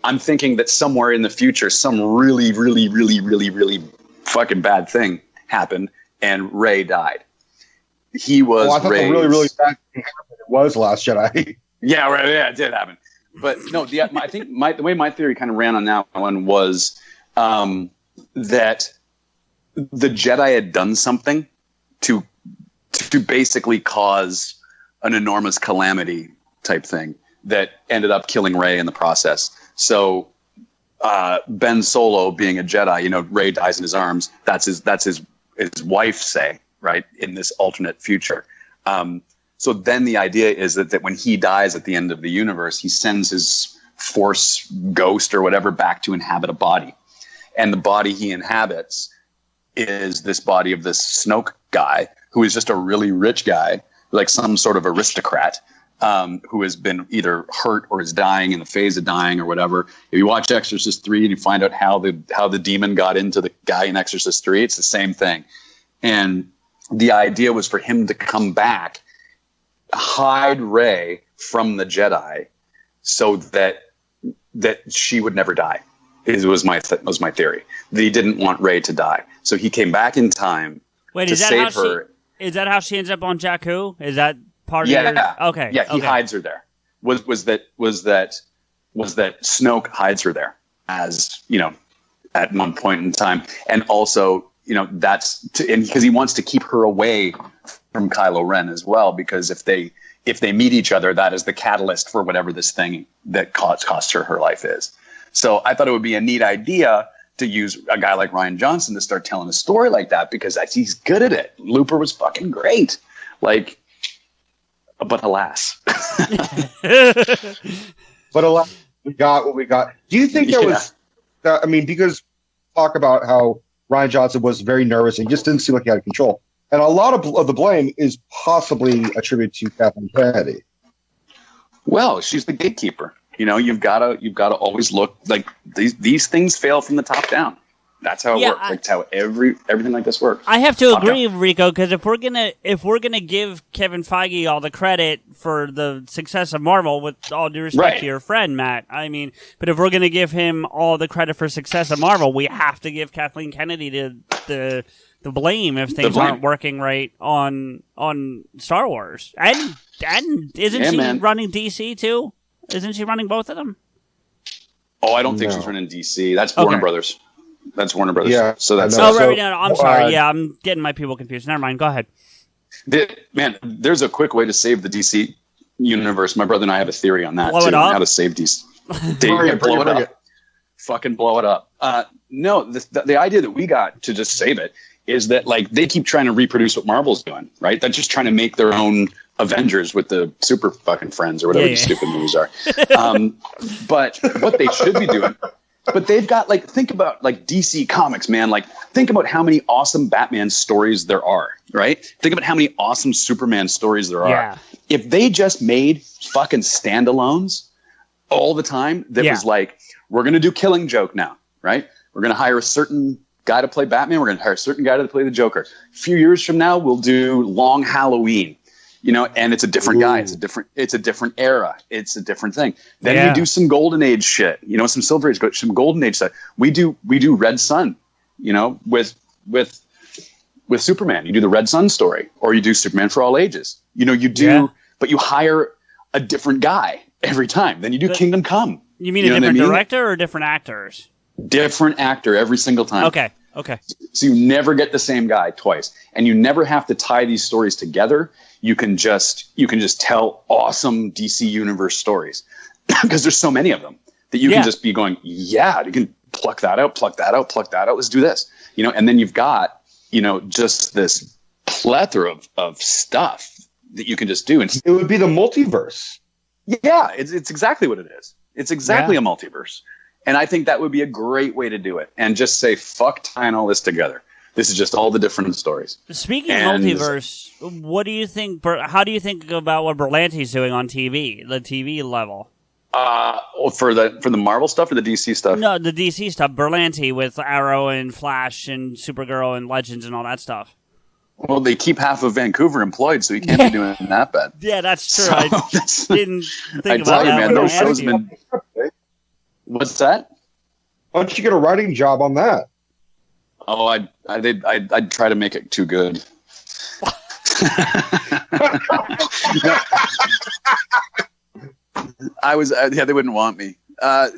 I'm thinking that somewhere in the future, some really, really, really, really, really fucking bad thing happened, and Rey died. He was I thought the really, really bad thing happened. It was Last Jedi. Yeah, right. Yeah, it did happen. But no, I think the way my theory kind of ran on that one was that the Jedi had done something to basically cause an enormous calamity type thing that ended up killing Rey in the process. So Ben Solo, being a Jedi, Rey dies in his arms. That's his wife say, right, in this alternate future. So then the idea is that when he dies at the end of the universe, he sends his Force ghost or whatever back to inhabit a body. And the body he inhabits is this body of this Snoke guy who is just a really rich guy, like some sort of aristocrat, who has been either hurt or is dying in the phase of dying or whatever. If you watch Exorcist 3 and you find out how the demon got into the guy in Exorcist 3, it's the same thing. And the idea was for him to come back, hide Rey from the Jedi so that she would never die. It was my theory. That he didn't want Rey to die. So he came back in time to save her. Is that how she ends up on Jakku? Is that part of your... Okay. Yeah, he hides her there. Was that Snoke hides her there as, at one point in time. And also, that's because he wants to keep her away from Kylo Ren as well, because if they meet each other, that is the catalyst for whatever this thing that cost her life is. So I thought it would be a neat idea to use a guy like Rian Johnson to start telling a story like that, because he's good at it. Looper was fucking great. But alas. But alas, we got what we got. Do you think there was, because talk about how Rian Johnson was very nervous and just didn't seem like he had control. And a lot of the blame is possibly attributed to Kathleen Kennedy. Well, she's the gatekeeper. You've got to always look like these things fail from the top down. That's how it works. That's how everything like this works. I have to agree, Rico, because if we're gonna give Kevin Feige all the credit for the success of Marvel, with all due respect to your friend Matt, but if we're gonna give him all the credit for success of Marvel, we have to give Kathleen Kennedy the blame if things aren't working right on Star Wars. And isn't she running DC too? Isn't she running both of them? Oh, I don't think she's running DC. That's Warner Brothers. That's Warner Brothers. Yeah. So that's. I'm sorry. Yeah, I'm getting my people confused. Never mind. Go ahead. There's a quick way to save the DC universe. My brother and I have a theory on that blow too. It up? How to save DC? Blow it up. Fucking blow it up. No, the idea that we got to just save it is that they keep trying to reproduce what Marvel's doing, right? They're just trying to make their own Avengers with the super fucking friends or whatever these stupid movies are. But what they should be doing, but they've got think about DC Comics, man. Think about how many awesome Batman stories there are, right? Think about how many awesome Superman stories there are. If they just made fucking standalones all the time, that was we're going to do Killing Joke now, right? We're going to hire a certain guy to play Batman. We're going to hire a certain guy to play the Joker. A few years from now, we'll do Long Halloween. And it's a different guy. It's a different era. It's a different thing. Then we do some Golden Age shit. Some Silver Age, some Golden Age stuff. We do Red Sun. With Superman, you do the Red Sun story, or you do Superman for All Ages. But you hire a different guy every time. Then you do Kingdom Come. You mean a different director or different actors? Different actor every single time. Okay. So you never get the same guy twice, and you never have to tie these stories together. You can just tell awesome DC Universe stories because there's so many of them that you can just be going, you can pluck that out. Let's do this, and then you've got, just this plethora of stuff that you can just do. And it would be the multiverse. Yeah, it's exactly what it is. It's exactly a multiverse. And I think that would be a great way to do it. And just say, fuck tying all this together. This is just all the different stories. Speaking of multiverse, what do you think? How do you think about what Berlanti's doing on TV, the TV level? For the Marvel stuff or the DC stuff? No, the DC stuff. Berlanti with Arrow and Flash and Supergirl and Legends and all that stuff. Well, they keep half of Vancouver employed, so he can't be doing that bad. Yeah, that's true. So I didn't think I about tell you, that. man, when I those asked shows you. have been. What's that? Why don't you get a writing job on that? Oh, I'd try to make it too good. They wouldn't want me. I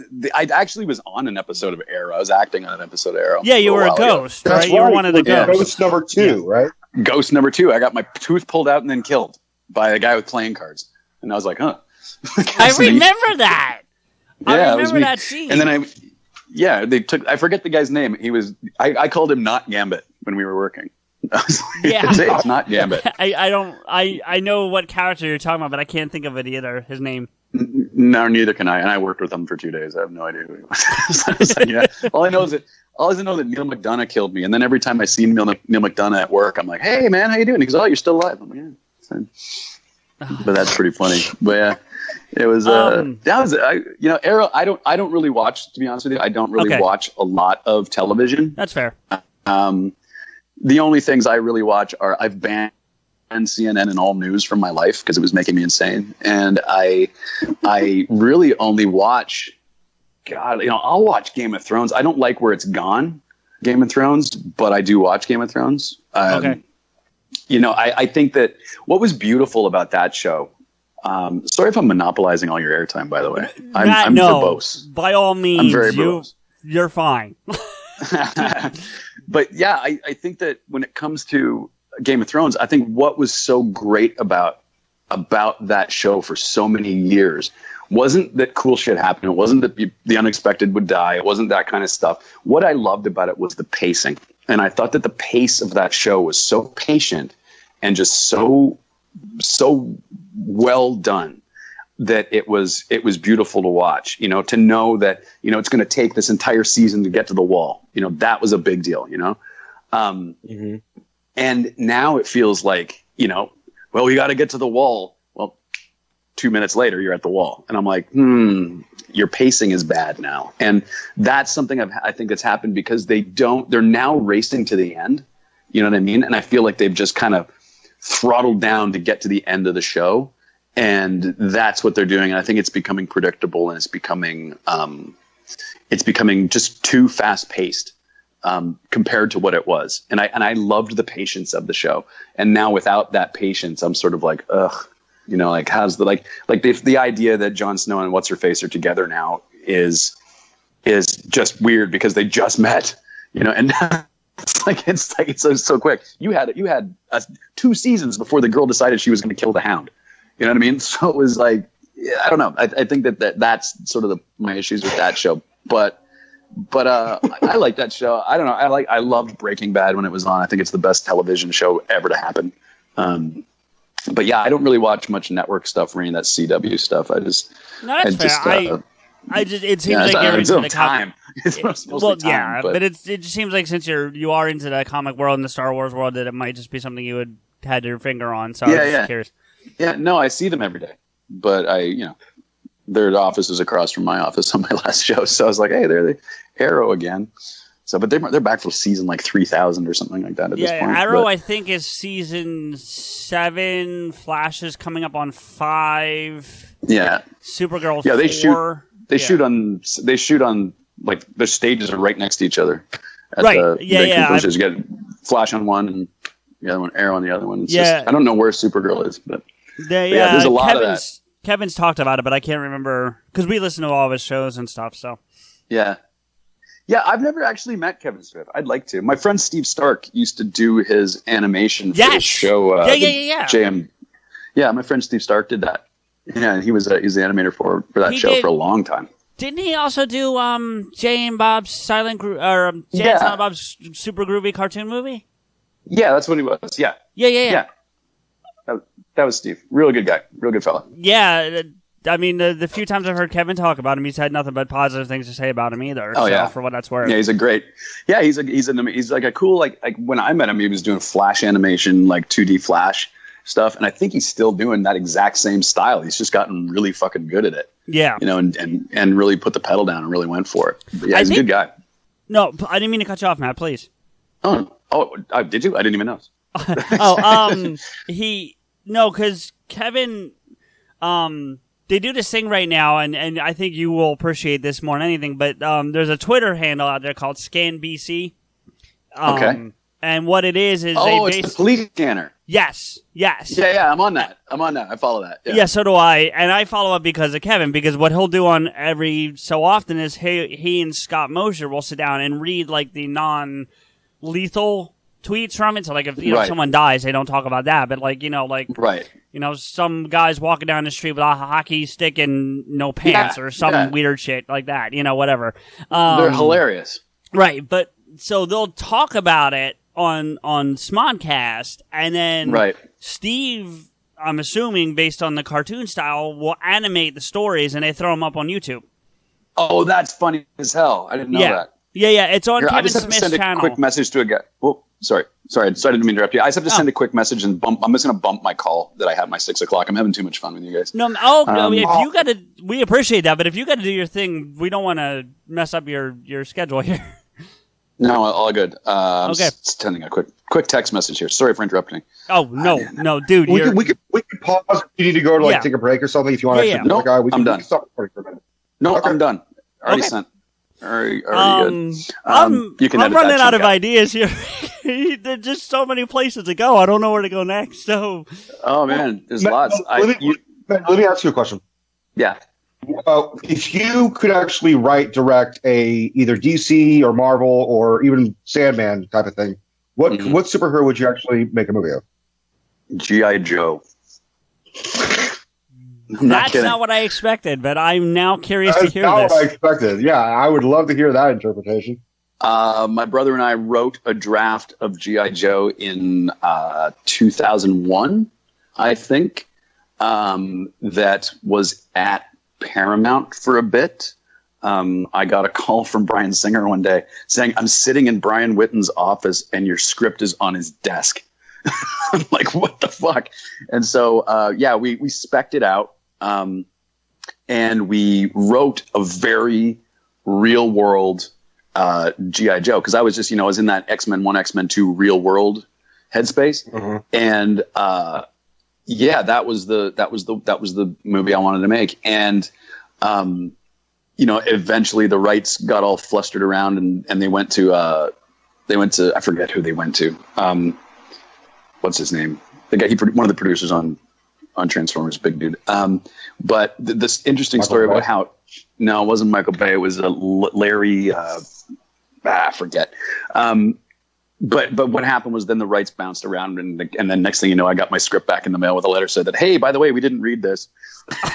actually was on an episode of Arrow. I was acting on an episode of Arrow. Yeah, you were a ghost, right? That's You were one of the ghosts. Ghost number 2, right? Ghost number 2. I got my tooth pulled out and then killed by a guy with playing cards. And I was like, huh. I remember that. I remember that scene. And then I forget the guy's name. I called him Not Gambit when we were working. I was like, Yeah. it's not Gambit. I know what character you're talking about, but I can't think of it either. His name. No, neither can I. And I worked with him for 2 days. I have no idea who he was. I was like, yeah. All I know that Neil McDonough killed me. And then every time I see Neil McDonough at work, I'm like, hey man, how you doing? He goes, oh, you're still alive. I'm like, yeah. But that's pretty funny. But yeah, it was. Arrow. I don't really watch. To be honest with you, I don't really watch a lot of television. That's fair. The only things I really watch are I've banned CNN and all news from my life because it was making me insane, and I really only watch. God, I'll watch Game of Thrones. I don't like where it's gone, Game of Thrones, but I do watch Game of Thrones. Okay. I think that what was beautiful about that show. Sorry if I'm monopolizing all your airtime, by the way. I'm verbose. By all means, I'm very verbose. You're fine. But yeah, I think that when it comes to Game of Thrones, I think what was so great about that show for so many years wasn't that cool shit happened. It wasn't that the unexpected would die. It wasn't that kind of stuff. What I loved about it was the pacing. And I thought that the pace of that show was so patient and just so well done that it was beautiful to watch, to know that, it's going to take this entire season to get to the wall. That was a big deal, Mm-hmm. And now it feels like, well, we got to get to the wall. Well, 2 minutes later, you're at the wall. And I'm like, your pacing is bad now. And that's something I think that's happened because they're now racing to the end. You know what I mean? And I feel like they've just kind of throttled down to get to the end of the show. And that's what they're doing. And I think it's becoming predictable and it's becoming just too fast paced. Compared to what it was. And I loved the patience of the show. And now without that patience, I'm sort of like, ugh, how's the idea that Jon Snow and what's her face are together now is just weird because they just met, and it's so quick. You had 2 seasons before the girl decided she was going to kill the Hound. You know what I mean? So it was like, I don't know. I think that's sort of my issues with that show, but I like that show. I don't know. I loved Breaking Bad when it was on. I think it's the best television show ever to happen. But yeah, I don't really watch much network stuff or any of that CW stuff. That's fair. It seems like you're into the time. But it just seems like since you are into the comic world and the Star Wars world, that it might just be something you would had your finger on. So I was just curious. Yeah, no, I see them every day, but their office is across from my office on my last show. So I was like, hey, there they Arrow again. So, but they're back for season like 3,000 or something like that at this point. Arrow, I think, is season 7. Flash is coming up on 5. Yeah. Supergirl. Yeah, 4. They shoot on like their stages are right next to each other. Right. You get Flash on one and the other one, Arrow on the other one. It's just, I don't know where Supergirl is, but there's a lot of that. Kevin's talked about it, but I can't remember because we listen to all of his shows and stuff. So yeah, I've never actually met Kevin Smith. I'd like to. My friend Steve Stark used to do his animation for the show. JM. Yeah, my friend Steve Stark did that. Yeah, he was the animator for that show for a long time. Didn't he also do Jay and Bob's Silent and Silent Bob's Super Groovy cartoon movie? Yeah, that's what he was. Yeah. That was Steve. Real good guy. Real good fella. Yeah. I mean, the few times I've heard Kevin talk about him, he's had nothing but positive things to say about him either. For what that's worth. Yeah, he's like a cool, like when I met him, he was doing Flash animation, like 2D Flash stuff. And I think he's still doing that exact same style. He's just gotten really fucking good at it. Yeah. And really put the pedal down and really went for it. But yeah, he's a good guy. No, I didn't mean to cut you off, Matt, please. Oh, did you? I didn't even know. Because Kevin, they do this thing right now, and I think you will appreciate this more than anything, but there's a Twitter handle out there called ScanBC. Okay. And what it is it's the police scanner. Yes. Yeah, I'm on that. I follow that. Yeah, so do I. And I follow up because of Kevin, because what he'll do on every so often is he and Scott Mosher will sit down and read like the non-lethal tweets from it. So like if someone dies, they don't talk about that. But some guys walking down the street with a hockey stick and no pants or some weird shit like that, whatever. They're hilarious. Right, but so they'll talk about it on Smodcast, and then Steve, I'm assuming based on the cartoon style, will animate the stories and they throw them up on YouTube. Oh, that's funny as hell. I didn't know that. Yeah, it's on Kevin I just have Smith's to send channel. a quick message to a guy. Oh, sorry, I didn't mean to interrupt you. I just have to send a quick message and I'm just going to bump my call that I have my 6 o'clock. I'm having too much fun with you guys. No, if you got to, we appreciate that, but if you got to do your thing, we don't want to mess up your schedule here. No, all good. I'm okay. Sending a quick text message here. Sorry for interrupting. Oh no, dude. We could pause if you need to go to take a break or something. If you want to, I'm done. Stop recording for a minute. No, okay. I'm done. Already sent. Already good. I'm running out of ideas. ideas here. There's just so many places to go. I don't know where to go next. So. Oh man, there's lots. Let me ask you a question. Yeah. If you could actually direct a either DC or Marvel or even Sandman type of thing, what superhero would you actually make a movie of? G.I. Joe. That's not what I expected, but I'm now curious to hear this. That's not what I expected. Yeah, I would love to hear that interpretation. My brother and I wrote a draft of G.I. Joe in 2001, I think, that was at Paramount for a bit. I got a call from Bryan Singer one day saying, I'm sitting in Brian Witten's office and your script is on his desk. I'm like, what the fuck? And so, we spec'd it out. And we wrote a very real world, G.I. Joe. Cause I was just, I was in that X-Men 1, X-Men 2 real world headspace. Mm-hmm. And, that was the movie I wanted to make. And, eventually the rights got all flustered around and they went to, I forget who they went to. What's his name? The guy, one of the producers on Transformers, big dude. But this interesting story about how, no, it wasn't Michael Bay. It was Larry, I forget. But what happened was then the rights bounced around and then next thing you know, I got my script back in the mail with a letter said that, hey, by the way, we didn't read this.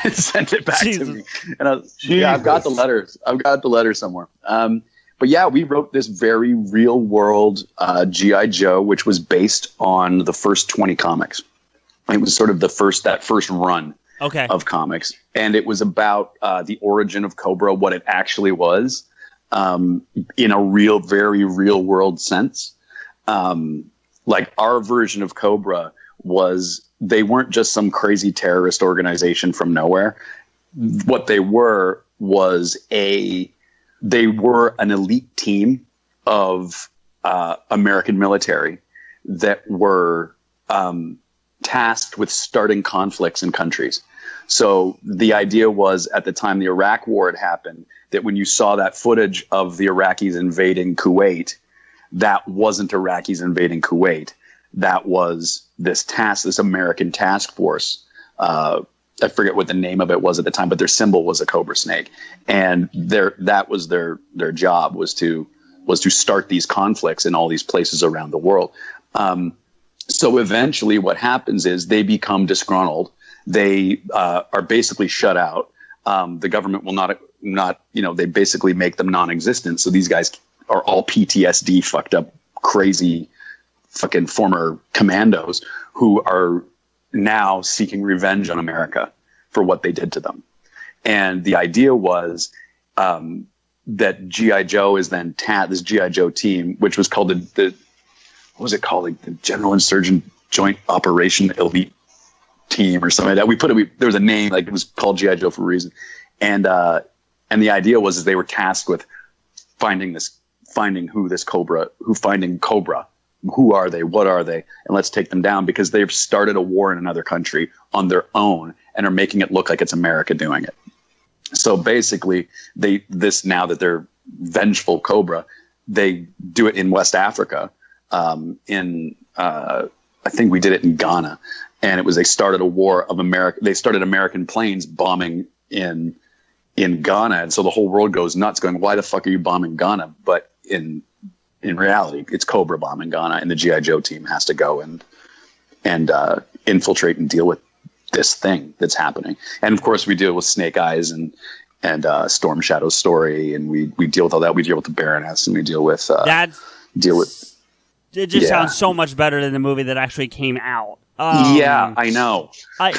And sent it back to me. And I've got the letters. I've got the letter somewhere. But we wrote this very real world G.I. Joe, which was based on the first 20 comics. It was sort of that first run of comics. And it was about the origin of Cobra, what it actually was, in a very real world sense. Like our version of Cobra was, they weren't just some crazy terrorist organization from nowhere. What they were was they were an elite team of American military that were tasked with starting conflicts in countries. So the idea was at the time the Iraq war had happened, that when you saw that footage of the Iraqis invading Kuwait, that wasn't Iraqis invading Kuwait. That was this American task force. I forget what the name of it was at the time, but their symbol was a cobra snake. And that was their job was to start these conflicts in all these places around the world. So eventually what happens is they become disgruntled. They are basically shut out. The government will not, they basically make them non-existent. So these guys are all PTSD fucked up, crazy fucking former commandos who are now seeking revenge on America for what they did to them. And the idea was that G.I. Joe is then this G.I. Joe team, which was called what was it called? Like the General Insurgent Joint Operation Elite Team or something like that. There was a name, like it was called G.I. Joe for a reason. And the idea was they were tasked with finding Cobra, who are they? What are they? And let's take them down, because they've started a war in another country on their own and are making it look like it's America doing it. So basically, now that they're vengeful Cobra, they do it in West Africa. I think we did it in Ghana, and they started a war of America. They started American planes bombing in Ghana, and so the whole world goes nuts, going, "Why the fuck are you bombing Ghana?" But in reality, it's Cobra bombing Ghana, and the G.I. Joe team has to go and infiltrate and deal with this thing that's happening. And of course, we deal with Snake Eyes and Storm Shadow's story, and we deal with all that. We deal with the Baroness, and we deal with It just sounds so much better than the movie that actually came out. Yeah, I know. I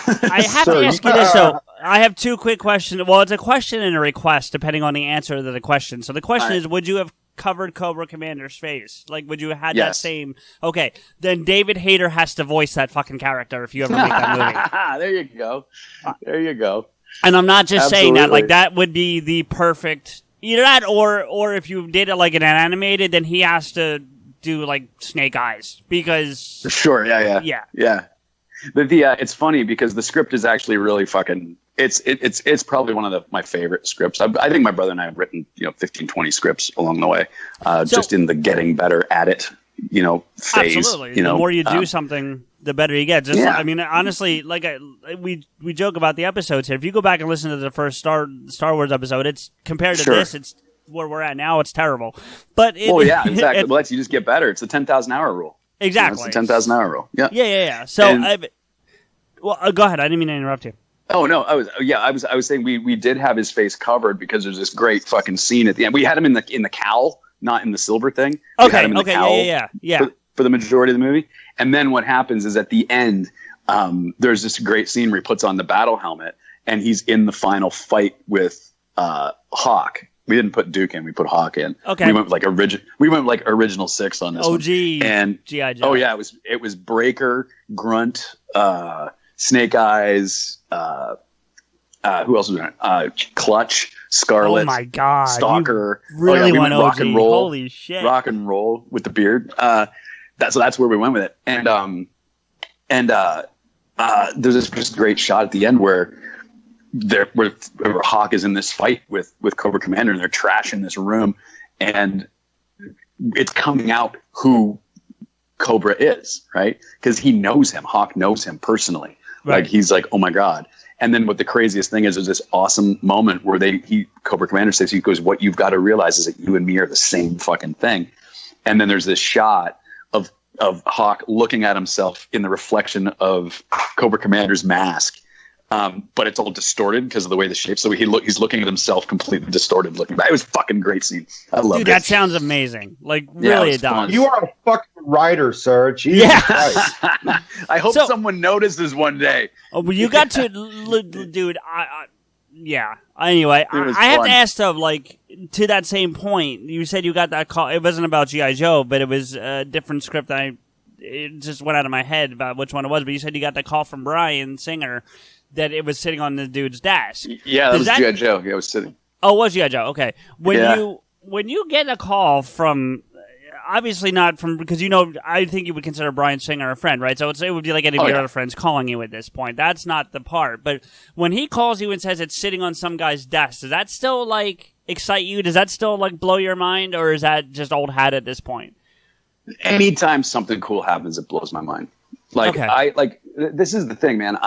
have to ask you this, though. I have two quick questions. Well, it's a question and a request, depending on the answer to the question. So the question is, would you have covered Cobra Commander's face? Like, would you have had that same... Okay, then David Hayter has to voice that fucking character if you ever make that movie. There you go. And I'm not just saying that. Like, that would be the perfect... Either that, or if you did it like an animated, then he has to do like Snake Eyes, because sure, yeah. But it's funny because the script is actually really fucking. It's probably one of my favorite scripts. I think my brother and I have written 15, 20 scripts along the way, just in the getting better at it phase. Absolutely, the more you do something, the better you get. I mean, honestly, like we joke about the episodes here. If you go back and listen to the first Star Wars episode, it's compared to this, it's where we're at now, it's terrible. But exactly. Well, you just get better. It's the 10,000 hour rule. Exactly. It's the 10,000 hour rule. Yeah. So, go ahead. I didn't mean to interrupt you. Oh no, I was saying we did have his face covered because there's this great fucking scene at the end. We had him in the cowl, not in the silver thing. Okay. Yeah. For the majority of the movie, and then what happens is at the end, there's this great scene where he puts on the battle helmet and he's in the final fight with Hawk. We didn't put Duke in; we put Hawk in. Okay. We went like original 6 on this OG one. And G.I. Joe. Oh yeah, it was Breaker, Grunt, Snake Eyes. Who else was in it? Clutch, Scarlet. Oh my god! Stalker. You really went OG. Rock and roll. Holy shit! Rock and roll with the beard. That's where we went with it. And there's this great shot at the end where Hawk is in this fight with Cobra Commander, and they're trashing this room, and it's coming out who Cobra is, right? Because he knows him. Hawk knows him personally. Right. Like, he's like, oh my god. And then what the craziest thing is, there's this awesome moment where Cobra Commander says, he goes, what you've got to realize is that you and me are the same fucking thing. And then there's this shot of Hawk looking at himself in the reflection of Cobra Commander's mask. But it's all distorted because of the way the shape. So he's looking at himself completely distorted looking. It was a fucking great scene. I love it. Dude, that sounds amazing. Like, really, it does. You are a fucking writer, sir. Jesus Christ. I hope someone notices one day. Oh, well, you got to, dude. Yeah. Anyway, I have to ask though, like, to that same point, you said you got that call. It wasn't about G.I. Joe, but it was a different script. It just went out of my head about which one it was. But you said you got the call from Bryan Singer that it was sitting on the dude's desk. Yeah, that was G.I. Joe. Yeah, it was sitting. Oh, it was G.I. Joe. Okay. When you get a call from, obviously not from, because I think you would consider Bryan Singer a friend, right? So it would be like any of your other friends calling you at this point. That's not the part. But when he calls you and says it's sitting on some guy's desk, does that still like excite you? Does that still like blow your mind, or is that just old hat at this point? Anytime something cool happens, it blows my mind. Like, okay. This is the thing, man.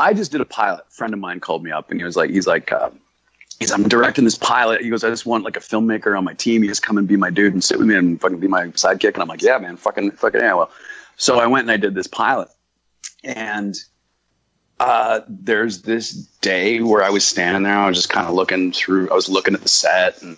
I just did a pilot. A friend of mine called me up and he's like, I'm directing this pilot. He goes, I just want like a filmmaker on my team. You just come and be my dude and sit with me and fucking be my sidekick. And I'm like, yeah, man, fucking yeah. Well, so I went and I did this pilot, and there's this day where I was standing there. I was just kind of looking at the set and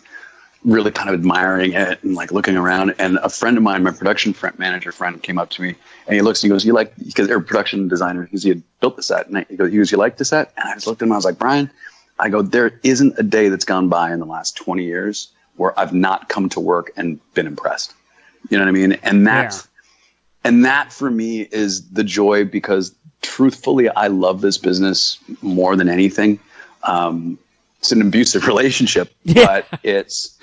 really kind of admiring it and like looking around. And a friend of mine, my production manager friend, came up to me and he looks and he goes, because they're a production designer, because he had built the set. And he goes, you like the set? And I just looked at him. I was like, Brian, I go, there isn't a day that's gone by in the last 20 years where I've not come to work and been impressed. You know what I mean? And that for me is the joy, because truthfully, I love this business more than anything. It's an abusive relationship, but it's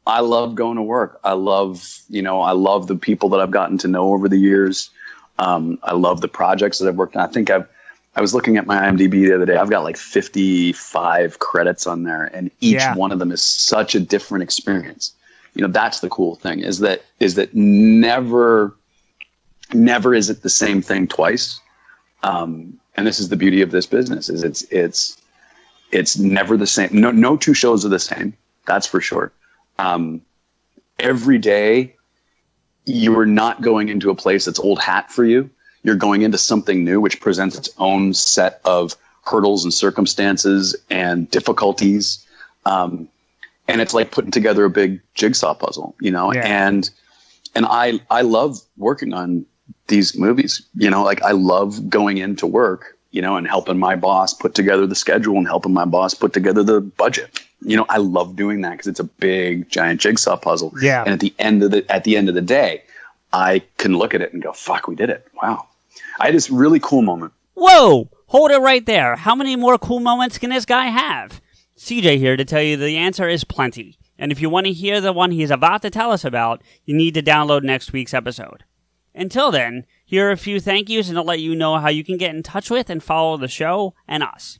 I love going to work. I love the people that I've gotten to know over the years. I love the projects that I've worked on. I think I was looking at my IMDb the other day. I've got like 55 credits on there, and each one of them is such a different experience. That's the cool thing is that never is it the same thing twice. And this is the beauty of this business is it's never the same. No two shows are the same. That's for sure. Every day you are not going into a place that's old hat for you. You're going into something new, which presents its own set of hurdles and circumstances and difficulties. And it's like putting together a big jigsaw puzzle, and I love working on these movies, like I love going into work, and helping my boss put together the schedule and helping my boss put together the budget. I love doing that because it's a big giant jigsaw puzzle. Yeah. And at the end of the day, I can look at it and go, fuck, we did it. Wow. I had this really cool moment. Whoa, hold it right there. How many more cool moments can this guy have? CJ here to tell you the answer is plenty. And if you want to hear the one he's about to tell us about, you need to download next week's episode. Until then, here are a few thank yous and to let you know how you can get in touch with and follow the show and us.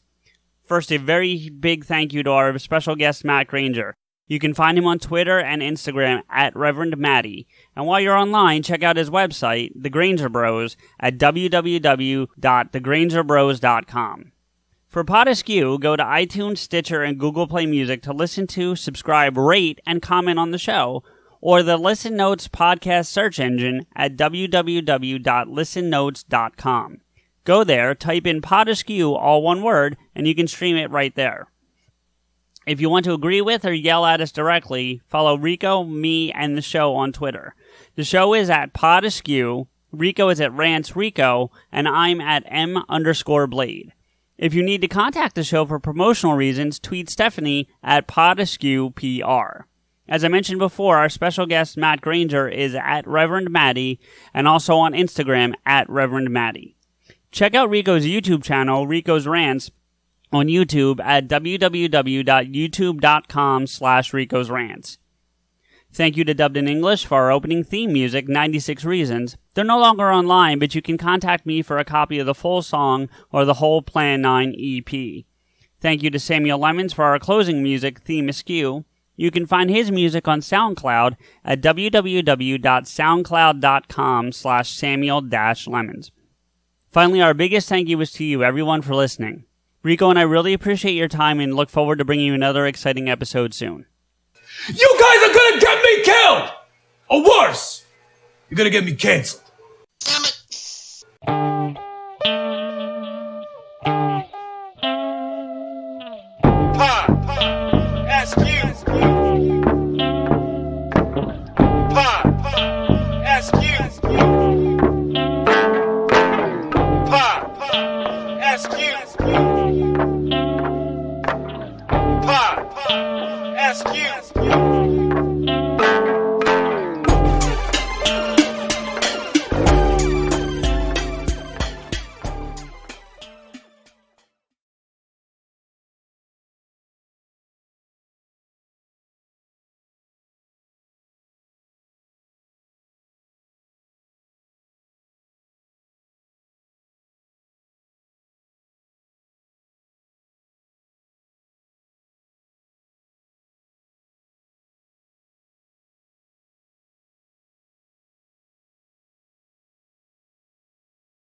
First, a very big thank you to our special guest, Matt Granger. You can find him on Twitter and Instagram at Reverend Matty. And while you're online, check out his website, The Granger Bros, at www.thegrangerbros.com. For PodAskew, go to iTunes, Stitcher, and Google Play Music to listen to, subscribe, rate, and comment on the show, or the Listen Notes podcast search engine at www.listennotes.com. Go there, type in PodAskew, all one word, and you can stream it right there. If you want to agree with or yell at us directly, follow Rico, me, and the show on Twitter. The show is at PodAskew, Rico is at Rants Rico, and I'm at M_Blade. If you need to contact the show for promotional reasons, tweet Stephanie at PodAskewPR. As I mentioned before, our special guest Matt Granger is at Reverend Matty and also on Instagram at Reverend Matty. Check out Rico's YouTube channel, Rico's Rants, on YouTube at www.youtube.com/Rico's Rants. Thank you to Dubbed in English for our opening theme music, 96 Reasons. They're no longer online, but you can contact me for a copy of the full song or the whole Plan 9 EP. Thank you to Samuel Lemons for our closing music, Theme Askew. You can find his music on SoundCloud at www.soundcloud.com/Samuel-Lemons. Finally, our biggest thank you is to you, everyone, for listening. Rico and I really appreciate your time and look forward to bringing you another exciting episode soon. You guys are gonna get me killed! Or worse, you're gonna get me canceled.